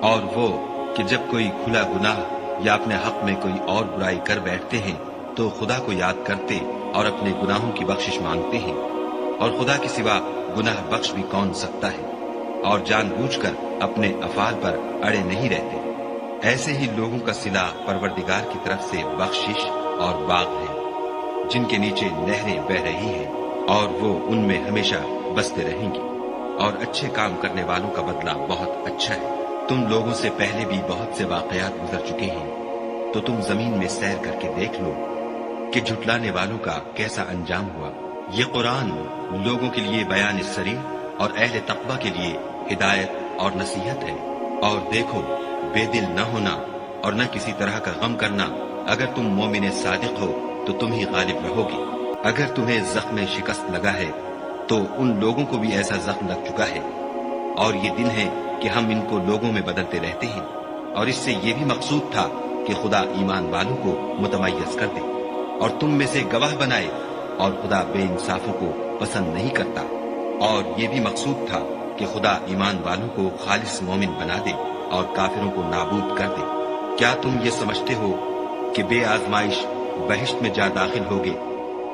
اور وہ کہ جب کوئی کھلا گناہ یا اپنے حق میں کوئی اور برائی کر بیٹھتے ہیں تو خدا کو یاد کرتے اور اپنے گناہوں کی بخشش مانگتے ہیں، اور خدا کے سوا گناہ بخش بھی کون سکتا ہے، اور جان بوجھ کر اپنے افعال پر اڑے نہیں رہتے۔ ایسے ہی لوگوں کا صلہ پروردگار کی طرف سے بخشش اور باغ ہے جن کے نیچے نہریں بہ رہی ہیں اور وہ ان میں ہمیشہ بستے رہیں گی، اور اچھے کام کرنے والوں کا بدلہ بہت اچھا ہے۔ تم لوگوں سے پہلے بھی بہت سے واقعات گزر چکے ہیں، تو تم زمین میں سیر کر کے دیکھ لو کہ جھٹلانے والوں کا کیسا انجام ہوا۔ یہ قرآن لوگوں کے لیے بیان صریح اور اہل تقوی کے لیے ہدایت اور نصیحت ہے۔ اور دیکھو، بے دل نہ ہونا اور نہ کسی طرح کا غم کرنا، اگر تم مومن صادق ہو تو تم ہی غالب رہو گے۔ اگر تمہیں زخم شکست لگا ہے تو ان لوگوں کو بھی ایسا زخم لگ چکا ہے، اور یہ دن ہے کہ ہم ان کو لوگوں میں بدلتے رہتے ہیں، اور اس سے یہ بھی مقصود تھا کہ خدا ایمان والوں کو متمیز کر دے اور تم میں سے گواہ بنائے، اور خدا بے انصافوں کو پسند نہیں کرتا، اور یہ بھی مقصود تھا کہ خدا ایمان والوں کو خالص مومن بنا دے اور کافروں کو نابود کر دے۔ کیا تم یہ سمجھتے ہو کہ بے آزمائش بہشت میں جا داخل ہوگے،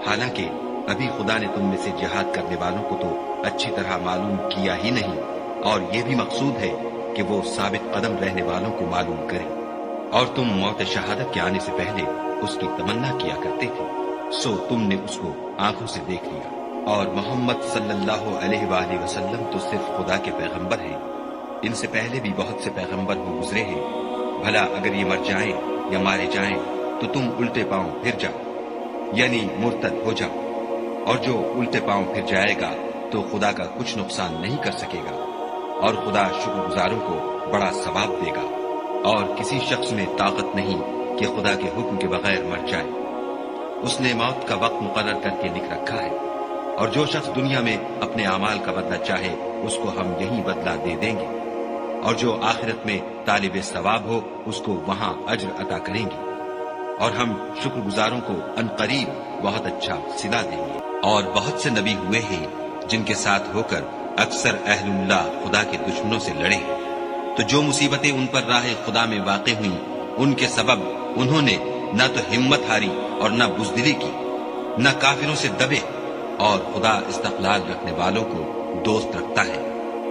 حالانکہ ابھی خدا نے تم میں سے جہاد کرنے والوں کو تو اچھی طرح معلوم کیا ہی نہیں، اور یہ بھی مقصود ہے کہ وہ ثابت قدم رہنے والوں کو معلوم کرے۔ اور تم موت شہادت کے آنے سے پہلے اس کی تمنا کیا کرتے تھے، سو تم نے اس کو آنکھوں سے دیکھ لیا۔ اور محمد صلی اللہ علیہ وآلہ وسلم تو صرف خدا کے پیغمبر ہیں، ان سے پہلے بھی بہت سے پیغمبر ہو گزرے ہیں۔ بھلا اگر یہ مر جائیں یا مارے جائیں تو تم الٹے پاؤں پھر جاؤ، یعنی مرتد ہو جاؤ، اور جو الٹے پاؤں پھر جائے گا تو خدا کا کچھ نقصان نہیں کر سکے گا، اور خدا شکر گزاروں کو بڑا ثواب دے گا۔ اور کسی شخص میں طاقت نہیں کہ خدا کے حکم کے بغیر مر جائے، اس نے موت کا وقت مقرر کر کے لکھ رکھا ہے، اور جو شخص دنیا میں اپنے اعمال کا بدلہ چاہے اس کو ہم یہی بدلہ دے دیں گے، اور جو آخرت میں طالب ثواب ہو اس کو وہاں اجر عطا کریں گے، اور ہم شکر گزاروں کو عنقریب بہت اچھا صلہ دیں گے۔ اور بہت سے نبی ہوئے ہیں جن کے ساتھ ہو کر اکثر اہل اللہ خدا کے دشمنوں سے لڑے ہیں، تو جو مصیبتیں ان پر راہ خدا میں واقع ہوئیں ان کے سبب انہوں نے نہ تو ہمت ہاری اور نہ بزدلی کی، نہ کافروں سے دبے، اور خدا استقلال رکھنے والوں کو دوست رکھتا ہے۔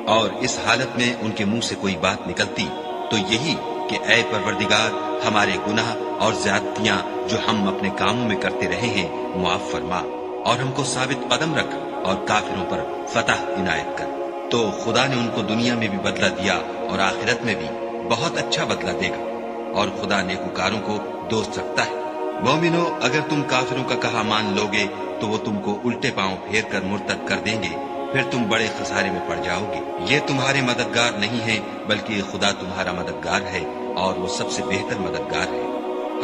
اور اس حالت میں ان کے منہ سے کوئی بات نکلتی تو یہی کہ اے پروردگار، ہمارے گناہ اور زیادتیاں جو ہم اپنے کاموں میں کرتے رہے ہیں معاف فرما، اور ہم کو ثابت قدم رکھ اور کافروں پر فتح عنایت کر۔ تو خدا نے ان کو دنیا میں بھی بدلہ دیا اور آخرت میں بھی بہت اچھا بدلہ دے گا، اور خدا نیکوکاروں کو دوست رکھتا ہے۔ مومنو، اگر تم کافروں کا کہا مان لوگے تو وہ تم کو الٹے پاؤں پھیر کر مرتد کر دیں گے، پھر تم بڑے خسارے میں پڑ جاؤ گے۔ یہ تمہارے مددگار نہیں ہے بلکہ خدا تمہارا مددگار ہے، اور وہ سب سے بہتر مددگار ہے۔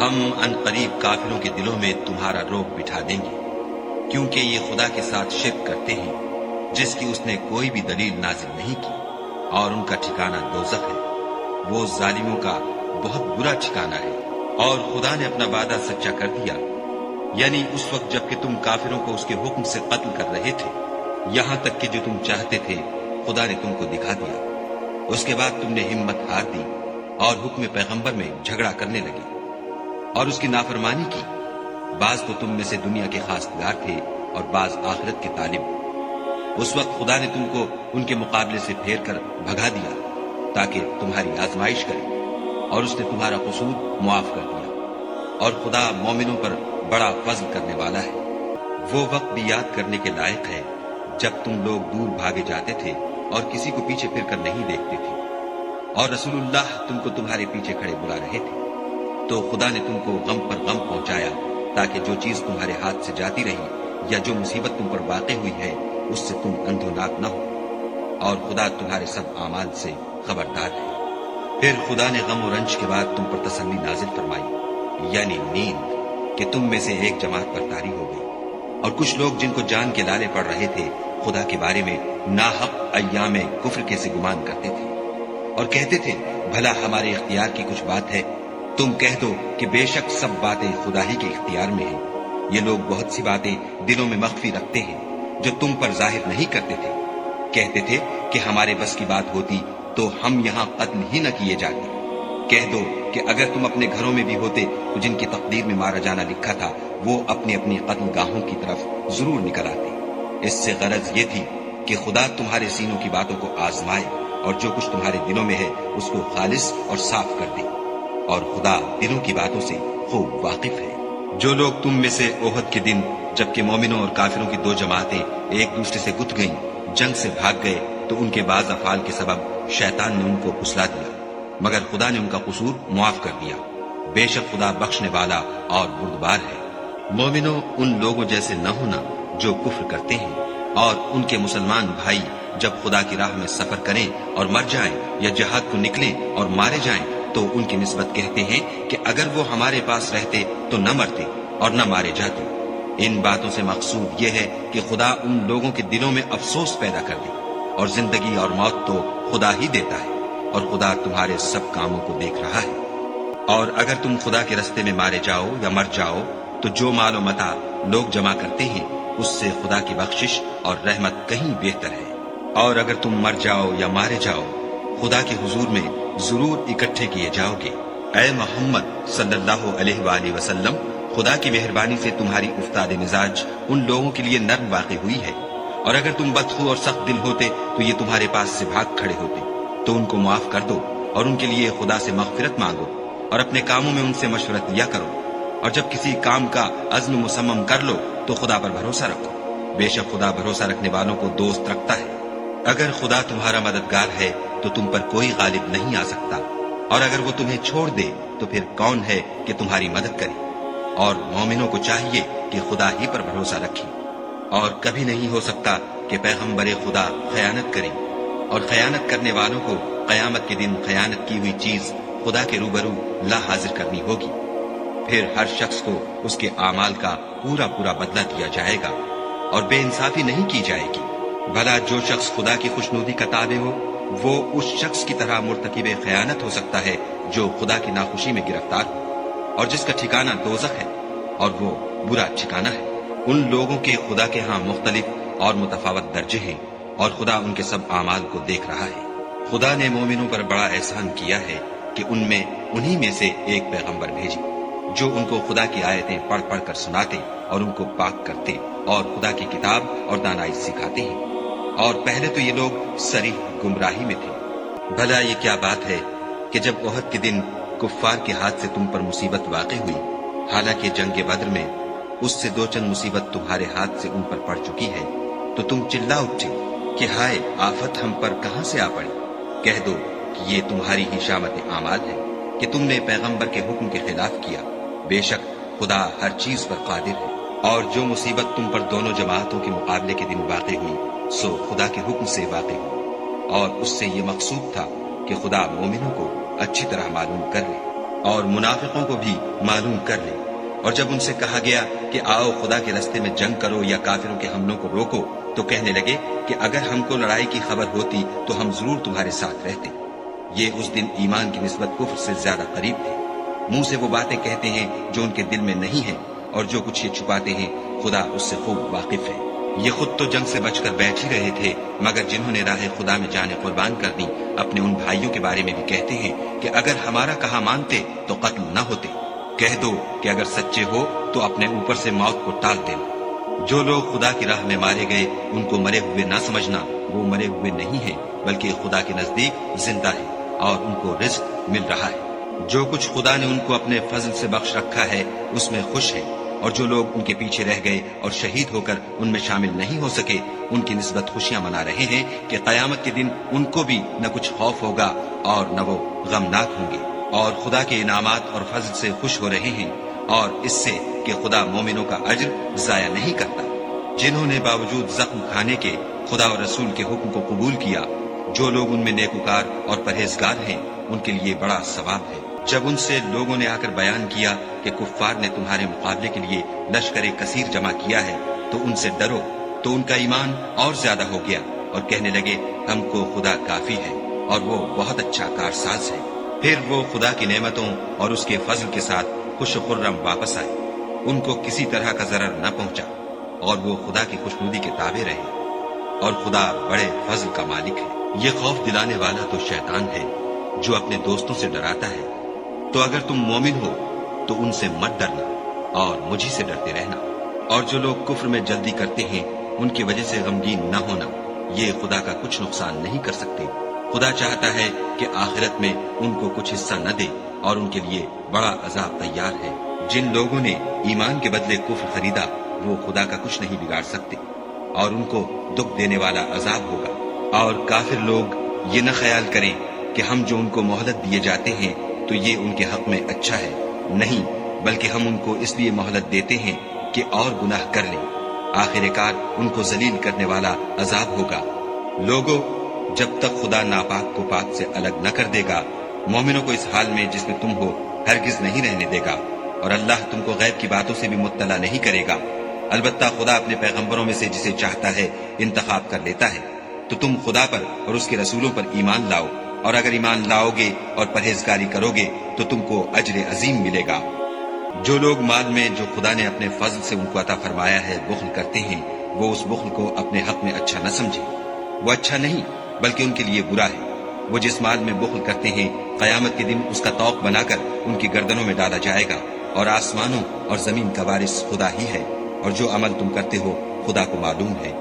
ہم ان قریب کافروں کے دلوں میں تمہارا روب بٹھا دیں گے، کیونکہ یہ خدا کے ساتھ شرک کرتے ہیں جس کی اس نے کوئی بھی دلیل نازل نہیں کی، اور ان کا ٹھکانہ دوزخ ہے، وہ ظالموں کا بہت برا ٹھکانہ ہے۔ اور خدا نے اپنا وعدہ سچا کر دیا، یعنی اس وقت جب کہ تم کافروں کو اس کے حکم سے قتل کر رہے تھے، یہاں تک کہ جو تم چاہتے تھے خدا نے تم کو دکھا دیا۔ اس کے بعد تم نے ہمت ہار دی اور حکم پیغمبر میں جھگڑا کرنے لگے اور اس کی نافرمانی کی۔ بعض تو تم میں سے دنیا کے خواستگار تھے اور بعض آخرت کے طالب۔ اس وقت خدا نے تم کو ان کے مقابلے سے پھیر کر بھگا دیا تاکہ تمہاری آزمائش کرے، اور اس نے تمہارا قصور معاف کر دیا، اور خدا مومنوں پر بڑا فضل کرنے والا ہے۔ وہ وقت بھی یاد کرنے کے لائق ہے جب تم لوگ دور بھاگے جاتے تھے اور کسی کو پیچھے پھر کر نہیں دیکھتے تھے، اور رسول اللہ تم کو تمہارے پیچھے کھڑے بلا رہے تھے، تو خدا نے تم کو غم پر غم پہنچایا تاکہ جو چیز تمہارے ہاتھ سے جاتی رہی یا جو مصیبت تم پر واقع ہوئی ہے اس سے تم اندھوناک نہ ہو، اور خدا تمہارے سب اعمال سے خبردار ہے۔ پھر خدا نے غم و رنج کے بعد تم پر تسلی نازل فرمائی، یعنی نیند، کہ تم میں سے ایک جماعت پر طاری ہو گئی، اور کچھ لوگ جن کو جان کے لالے پڑ رہے تھے خدا کے بارے میں ناحق ایام کفر کے سے گمان کرتے تھے، اور کہتے تھے بھلا ہمارے اختیار کی کچھ بات ہے؟ تم کہہ دو کہ بے شک سب باتیں خدا ہی کے اختیار میں ہیں۔ یہ لوگ بہت سی باتیں دلوں میں مخفی رکھتے ہیں جو تم پر ظاہر نہیں کرتے تھے۔ کہتے تھے کہ ہمارے بس کی بات ہوتی تو ہم یہاں قتل ہی نہ کیے جاتے۔ کہہ دو کہ اگر تم اپنے گھروں میں بھی ہوتے تو جن کی تقدیر میں مارا جانا لکھا تھا وہ اپنی اپنی قتل گاہوں کی طرف ضرور نکل آتے۔ اس سے غرض یہ تھی کہ خدا تمہارے سینوں کی باتوں کو آزمائے اور جو کچھ تمہارے دلوں میں ہے اس کو خالص اور صاف کر دے۔ اور خدا دلوں کی باتوں سے خوب واقف ہے۔ جو لوگ تم میں سے احد کے دن جبکہ مومنوں اور کافروں کی دو جماعتیں ایک دوسرے سے گت گئیں جنگ سے بھاگ گئے تو ان کے بعض افعال کے سبب شیطان نے ان کو پھسلا دیا، مگر خدا نے ان کا قصور معاف کر دیا۔ بے شک خدا بخشنے والا اور بردبار ہے۔ مومنوں، ان لوگوں جیسے نہ ہونا جو کفر کرتے ہیں، اور ان کے مسلمان بھائی جب خدا کی راہ میں سفر کریں اور مر جائیں یا جہاد کو نکلیں اور مارے جائیں تو ان کی نسبت کہتے ہیں کہ اگر وہ ہمارے پاس رہتے تو نہ مرتے اور نہ مارے جاتے۔ ان باتوں سے مقصود یہ ہے کہ خدا ان لوگوں کے دلوں میں افسوس پیدا کر دے، اور زندگی اور موت تو خدا ہی دیتا ہے، اور خدا تمہارے سب کاموں کو دیکھ رہا ہے۔ اور اگر تم خدا کے رستے میں مارے جاؤ یا مر جاؤ تو جو مال و متاع لوگ جمع کرتے ہیں اس سے خدا کی بخشش اور رحمت کہیں بہتر ہے۔ اور اگر تم مر جاؤ یا مارے جاؤ خدا کے حضور میں ضرور اکٹھے کیے جاؤ گے۔ اے محمد صلی اللہ علیہ وآلہ وسلم، خدا کی مہربانی سے تمہاری افتاد مزاج ان لوگوں کے لیے نرم واقع ہوئی ہے، اور اگر تم بدخو اور سخت دل ہوتے تو یہ تمہارے پاس سے بھاگ کھڑے ہوتے۔ تو ان کو معاف کر دو اور ان کے لیے خدا سے مغفرت مانگو، اور اپنے کاموں میں ان سے مشورت لیا کرو، اور جب کسی کام کا عزم مصمم کر لو تو خدا پر بھروسہ رکھو۔ بے شک خدا بھروسہ رکھنے والوں کو دوست رکھتا ہے۔ اگر خدا تمہارا مددگار ہے تو تم پر کوئی غالب نہیں آ سکتا، اور اگر وہ تمہیں چھوڑ دے تو پھر کون ہے کہ تمہاری مدد کرے؟ اور مومنوں کو چاہیے کہ خدا ہی پر بھروسہ رکھیں، اور کبھی نہیں ہو سکتا کہ پیغمبر خدا خیانت کریں، اور خیانت کرنے والوں کو قیامت کے دن خیانت کی ہوئی چیز خدا کے روبرو لا حاضر کرنی ہوگی۔ پھر ہر شخص کو اس کے اعمال کا پورا پورا بدلہ دیا جائے گا، اور بے انصافی نہیں کی جائے گی۔ بھلا جو شخص خدا کی خوشنودی کا تابع ہو وہ اس شخص کی طرح مرتکب خیانت ہو سکتا ہے جو خدا کی ناخوشی میں گرفتار ہو، اور جس کا ٹھکانہ دوزخ ہے، اور وہ برا ٹھکانہ ہے۔ ان لوگوں کے خدا کے ہاں مختلف اور متفاوت درجے ہیں، اور خدا ان کے سب اعمال کو دیکھ رہا ہے۔ خدا نے مومنوں پر بڑا احسان کیا ہے کہ ان میں انہی میں سے ایک پیغمبر بھیجی جو ان کو خدا کی آیتیں پڑھ پڑھ کر سناتے اور ان کو پاک کرتے اور خدا کی کتاب اور دانائی سکھاتے ہیں، اور پہلے تو یہ لوگ صریح گمراہی میں تھے۔ بھلا یہ کیا بات ہے کہ جب احد کے دن کفار کے ہاتھ سے تم پر مصیبت واقع ہوئی، حالانکہ جنگ بدر میں اس سے دو چند مصیبت تمہارے ہاتھ سے ان پر پڑ چکی ہے، تو تم چلا اٹھے کہ ہائے آفت ہم پر کہاں سے آ پڑی؟ کہہ دو کہ یہ تمہاری ہی شامت اعمال ہے کہ تم نے پیغمبر کے حکم کے خلاف کیا۔ بے شک خدا ہر چیز پر قادر ہے۔ اور جو مصیبت تم پر دونوں جماعتوں کے مقابلے کے دن واقع ہوئی سو خدا کے حکم سے واقع ہوئی، اور اس سے یہ مقصود تھا کہ خدا مومنوں کو اچھی طرح معلوم کر لے اور منافقوں کو بھی معلوم کر لے۔ اور جب ان سے کہا گیا کہ آؤ خدا کے راستے میں جنگ کرو یا کافروں کے حملوں کو روکو تو کہنے لگے کہ اگر ہم کو لڑائی کی خبر ہوتی تو ہم ضرور تمہارے ساتھ رہتے۔ یہ اس دن ایمان کی نسبت کفر سے زیادہ قریب تھے۔ منہ سے وہ باتیں کہتے ہیں جو ان کے دل میں نہیں ہیں، اور جو کچھ یہ چھپاتے ہیں خدا اس سے خوب واقف ہے۔ یہ خود تو جنگ سے بچ کر بیٹھ ہی رہے تھے، مگر جنہوں نے راہ خدا میں جانیں قربان کر دی اپنے ان بھائیوں کے بارے میں بھی کہتے ہیں کہ اگر ہمارا کہا مانتے تو قتل نہ ہوتے۔ کہہ دو کہ اگر سچے ہو تو اپنے اوپر سے موت کو ٹال دینا۔ جو لوگ خدا کی راہ میں مارے گئے ان کو مرے ہوئے نہ سمجھنا، وہ مرے ہوئے نہیں ہیں بلکہ خدا کے نزدیک زندہ ہے اور ان کو رزق مل رہا ہے۔ جو کچھ خدا نے ان کو اپنے فضل سے بخش رکھا ہے اس میں خوش ہے، اور جو لوگ ان کے پیچھے رہ گئے اور شہید ہو کر ان میں شامل نہیں ہو سکے ان کی نسبت خوشیاں منا رہے ہیں کہ قیامت کے دن ان کو بھی نہ کچھ خوف ہوگا اور نہ وہ غمناک ہوں گے، اور خدا کے انعامات اور فضل سے خوش ہو رہے ہیں، اور اس سے کہ خدا مومنوں کا اجر ضائع نہیں کرتا۔ جنہوں نے باوجود زخم کھانے کے خدا اور رسول کے حکم کو قبول کیا، جو لوگ ان میں نیکوکار اور پرہیزگار ہیں ان کے لیے بڑا ثواب ہے۔ جب ان سے لوگوں نے آ کر بیان کیا کہ کفار نے تمہارے مقابلے کے لیے لشکر کثیر جمع کیا ہے تو ان سے ڈرو، تو ان کا ایمان اور زیادہ ہو گیا اور کہنے لگے ہم کو خدا کافی ہے اور وہ بہت اچھا کارساز ہے۔ پھر وہ خدا کی نعمتوں اور اس کے فضل کے ساتھ خوش و خرم واپس آئے، ان کو کسی طرح کا ضرر نہ پہنچا، اور وہ خدا کی خوشنودی کے تابع رہے، اور خدا بڑے فضل کا مالک ہے۔ یہ خوف دلانے والا تو شیطان ہے جو اپنے دوستوں سے ڈراتا ہے۔ تو اگر تم مومن ہو تو ان سے مت ڈرنا اور مجھی سے ڈرتے رہنا، اور جو لوگ کفر میں جلدی کرتے ہیں ان کی وجہ سے غمگین نہ ہونا، یہ خدا کا کچھ نقصان نہیں کر سکتے۔ خدا چاہتا ہے کہ آخرت میں ان کو کچھ حصہ نہ دے اور ان کے لیے بڑا عذاب تیار ہے۔ جن لوگوں نے ایمان کے بدلے کفر خریدا وہ خدا کا کچھ نہیں بگاڑ سکتے، اور ان کو دکھ دینے والا عذاب ہوگا۔ اور کافر لوگ یہ نہ خیال کریں کہ ہم جو ان کو مہلت دیے جاتے ہیں تو یہ ان کے حق میں اچھا ہے، نہیں، بلکہ ہم ان کو اس لیے مہلت دیتے ہیں کہ اور گناہ کر لیں، آخر کار ان کو ذلیل کرنے والا عذاب ہوگا۔ لوگوں، جب تک خدا ناپاک کو پاک سے الگ نہ کر دے گا، مومنوں کو اس حال میں جس میں تم ہو ہرگز نہیں رہنے دے گا، اور اللہ تم کو غیب کی باتوں سے بھی مطلع نہیں کرے گا۔ البتہ خدا اپنے پیغمبروں میں سے جسے چاہتا ہے انتخاب کر لیتا ہے۔ تو تم خدا پر اور اس کے رسولوں پر ایمان لاؤ، اور اگر ایمان لاؤ گے اور پرہیزگاری کرو گے تو تم کو اجر عظیم ملے گا۔ جو لوگ مال میں جو خدا نے اپنے فضل سے ان کو عطا فرمایا ہے بخل کرتے ہیں، وہ اس بخل کو اپنے حق میں اچھا نہ سمجھے، وہ اچھا نہیں بلکہ ان کے لیے برا ہے۔ وہ جس مال میں بخل کرتے ہیں قیامت کے دن اس کا طوق بنا کر ان کی گردنوں میں ڈالا جائے گا، اور آسمانوں اور زمین کا وارث خدا ہی ہے، اور جو عمل تم کرتے ہو خدا کو معلوم ہے۔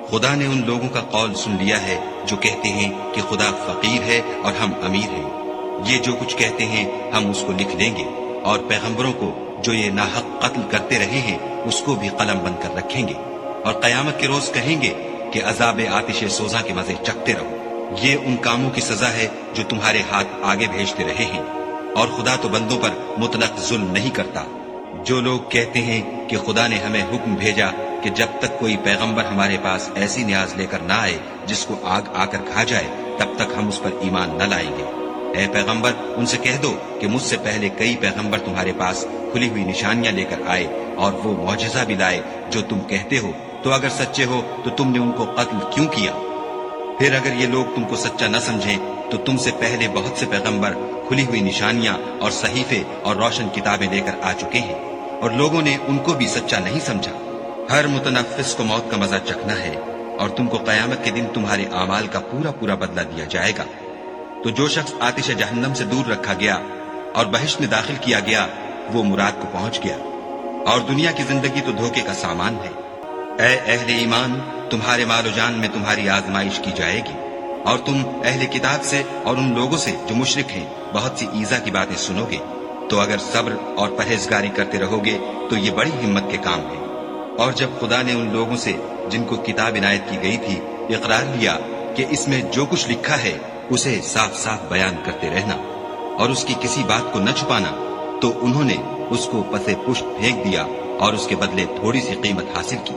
خدا نے ان لوگوں کا قول سن لیا ہے جو کہتے ہیں کہ خدا فقیر ہے اور ہم امیر ہیں۔ یہ جو کچھ کہتے ہیں ہم اس کو لکھ لیں گے، اور پیغمبروں کو جو یہ ناحق قتل کرتے رہے ہیں اس کو بھی قلم بند کر رکھیں گے، اور قیامت کے روز کہیں گے کہ عذاب آتش سوزاں کے مزے چکھتے رہو۔ یہ ان کاموں کی سزا ہے جو تمہارے ہاتھ آگے بھیجتے رہے ہیں، اور خدا تو بندوں پر مطلق ظلم نہیں کرتا۔ جو لوگ کہتے ہیں کہ خدا نے ہمیں حکم بھیجا کہ جب تک کوئی پیغمبر ہمارے پاس ایسی نیاز لے کر نہ آئے جس کو آگ آ کر کھا جائے تب تک ہم اس پر ایمان نہ لائیں گے۔ اے پیغمبر، ان سے کہہ دو کہ مجھ سے پہلے کئی پیغمبر تمہارے پاس کھلی ہوئی نشانیاں لے کر آئے اور وہ معجزہ بھی لائے جو تم کہتے ہو، تو اگر سچے ہو تو تم نے ان کو قتل کیوں کیا؟ پھر اگر یہ لوگ تم کو سچا نہ سمجھیں تو تم سے پہلے بہت سے پیغمبر کھلی ہوئی نشانیاں اور صحیفے اور روشن کتابیں لے کر آ چکے ہیں، اور لوگوں نے ان کو بھی سچا نہیں سمجھا۔ ہر متنفس کو موت کا مزہ چکھنا ہے، اور تم کو قیامت کے دن تمہارے اعمال کا پورا پورا بدلہ دیا جائے گا۔ تو جو شخص آتش جہنم سے دور رکھا گیا اور بہشت میں داخل کیا گیا وہ مراد کو پہنچ گیا، اور دنیا کی زندگی تو دھوکے کا سامان ہے۔ اے اہل ایمان، تمہارے مال و جان میں تمہاری آزمائش کی جائے گی، اور تم اہل کتاب سے اور ان لوگوں سے جو مشرک ہیں بہت سی ایذا کی باتیں سنو گے، تو اگر صبر اور پرہیزگاری کرتے رہو گے تو یہ بڑی ہمت کے کام ہے۔ اور جب خدا نے ان لوگوں سے جن کو کتاب عنایت کی گئی تھی اقرار لیا کہ اس میں جو کچھ لکھا ہے اسے صاف صاف بیان کرتے رہنا اور اس کی کسی بات کو نہ چھپانا، تو انہوں نے اس کو پسے پشت پھینک دیا اور اس کے بدلے تھوڑی سی قیمت حاصل کی۔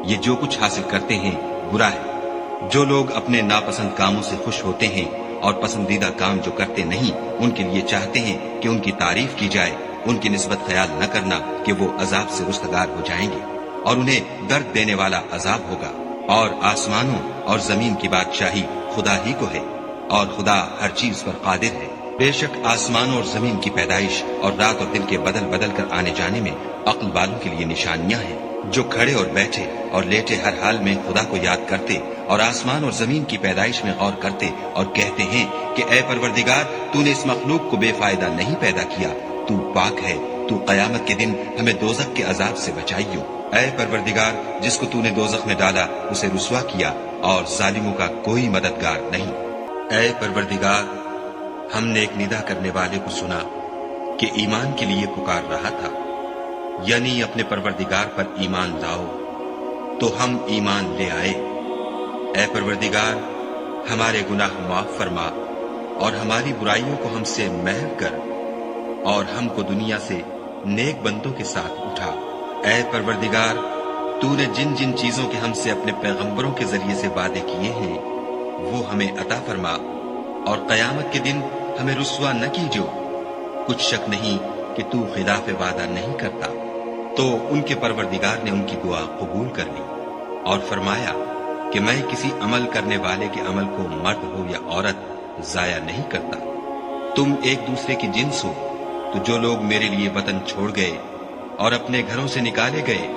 یہ جو کچھ حاصل کرتے ہیں برا ہے۔ جو لوگ اپنے ناپسند کاموں سے خوش ہوتے ہیں اور پسندیدہ کام جو کرتے نہیں ان کے لیے چاہتے ہیں کہ ان کی تعریف کی جائے، ان کی نسبت خیال نہ کرنا کہ وہ عذاب سے رستگار ہو جائیں گے، اور انہیں درد دینے والا عذاب ہوگا۔ اور آسمانوں اور زمین کی بادشاہی خدا ہی کو ہے، اور خدا ہر چیز پر قادر ہے۔ بے شک آسمانوں اور زمین کی پیدائش اور رات اور دن کے بدل بدل کر آنے جانے میں عقل والوں کے لیے نشانیاں ہیں، جو کھڑے اور بیٹھے اور لیٹے ہر حال میں خدا کو یاد کرتے اور آسمان اور زمین کی پیدائش میں غور کرتے اور کہتے ہیں کہ اے پروردگار، تو نے اس مخلوق کو بے فائدہ نہیں پیدا کیا، تو پاک ہے، تو قیامت کے دن ہمیں دوزخ کے عذاب سے بچائیو۔ اے پروردگار، جس کو تو نے دوزخ میں ڈالا اسے رسوا کیا، اور ظالموں کا کوئی مددگار نہیں۔ اے پروردگار، ہم نے ایک ندا کرنے والے کو سنا کہ ایمان کے لیے پکار رہا تھا، یعنی اپنے پروردگار پر ایمان لاؤ، تو ہم ایمان لے آئے۔ اے پروردگار، ہمارے گناہ معاف فرما اور ہماری برائیوں کو ہم سے محو کر، اور ہم کو دنیا سے نیک بندوں کے ساتھ اٹھا۔ اے پروردگار، تو نے جن جن چیزوں کے ہم سے اپنے پیغمبروں کے ذریعے سے وعدے کیے ہیں وہ ہمیں عطا فرما، اور قیامت کے دن ہمیں رسوا نہ کیجو۔ کچھ شک نہیں کہ تو خلاف وعدہ نہیں کرتا۔ تو ان کے پروردگار نے ان کی دعا قبول کر لی اور فرمایا کہ میں کسی عمل کرنے والے کے عمل کو مرد ہو یا عورت ضائع نہیں کرتا۔ تم ایک دوسرے کی جنس ہو، تو جو لوگ میرے لیے وطن چھوڑ گئے اور اپنے گھروں سے نکالے گئے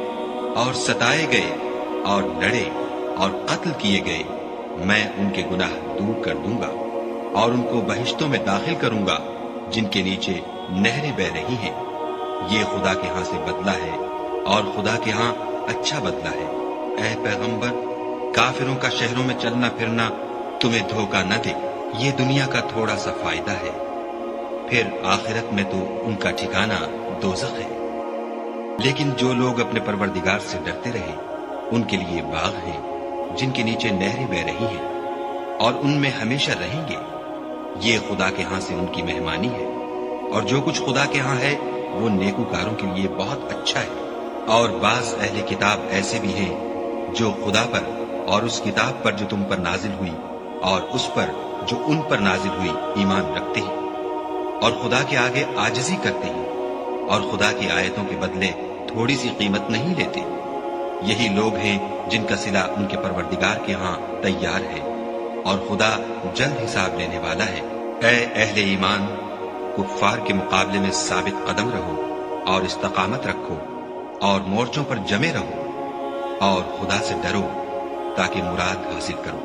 اور ستائے گئے اور لڑے اور قتل کیے گئے، میں ان کے گناہ دور کر دوں گا اور ان کو بہشتوں میں داخل کروں گا جن کے نیچے نہریں بہ رہی ہیں۔ یہ خدا کے ہاں سے بدلہ ہے، اور خدا کے ہاں اچھا بدلہ ہے۔ اے پیغمبر، کافروں کا شہروں میں چلنا پھرنا تمہیں دھوکہ نہ دے، یہ دنیا کا تھوڑا سا فائدہ ہے، پھر آخرت میں تو ان کا ٹھکانہ دوزخ ہے۔ لیکن جو لوگ اپنے پروردگار سے ڈرتے رہے ان کے لیے باغ ہیں جن کے نیچے نہریں بہ رہی ہیں اور ان میں ہمیشہ رہیں گے۔ یہ خدا کے ہاں سے ان کی مہمانی ہے، اور جو کچھ خدا کے ہاں ہے وہ نیکوکاروں کے لیے بہت اچھا ہے۔ اور بعض اہل کتاب ایسے بھی ہیں جو خدا پر اور اس کتاب پر جو تم پر نازل ہوئی اور اس پر جو ان پر نازل ہوئی ایمان رکھتے ہیں، اور خدا کے آگے عاجزی کرتے ہیں، اور خدا کی آیتوں کے بدلے تھوڑی سی قیمت نہیں لیتے۔ یہی لوگ ہیں جن کا صلہ ان کے پروردگار کے ہاں تیار ہے، اور خدا جلد حساب لینے والا ہے۔ اے اہل ایمان، کفار کے مقابلے میں ثابت قدم رہو اور استقامت رکھو اور مورچوں پر جمے رہو، اور خدا سے ڈرو تاکہ مراد حاصل کرو۔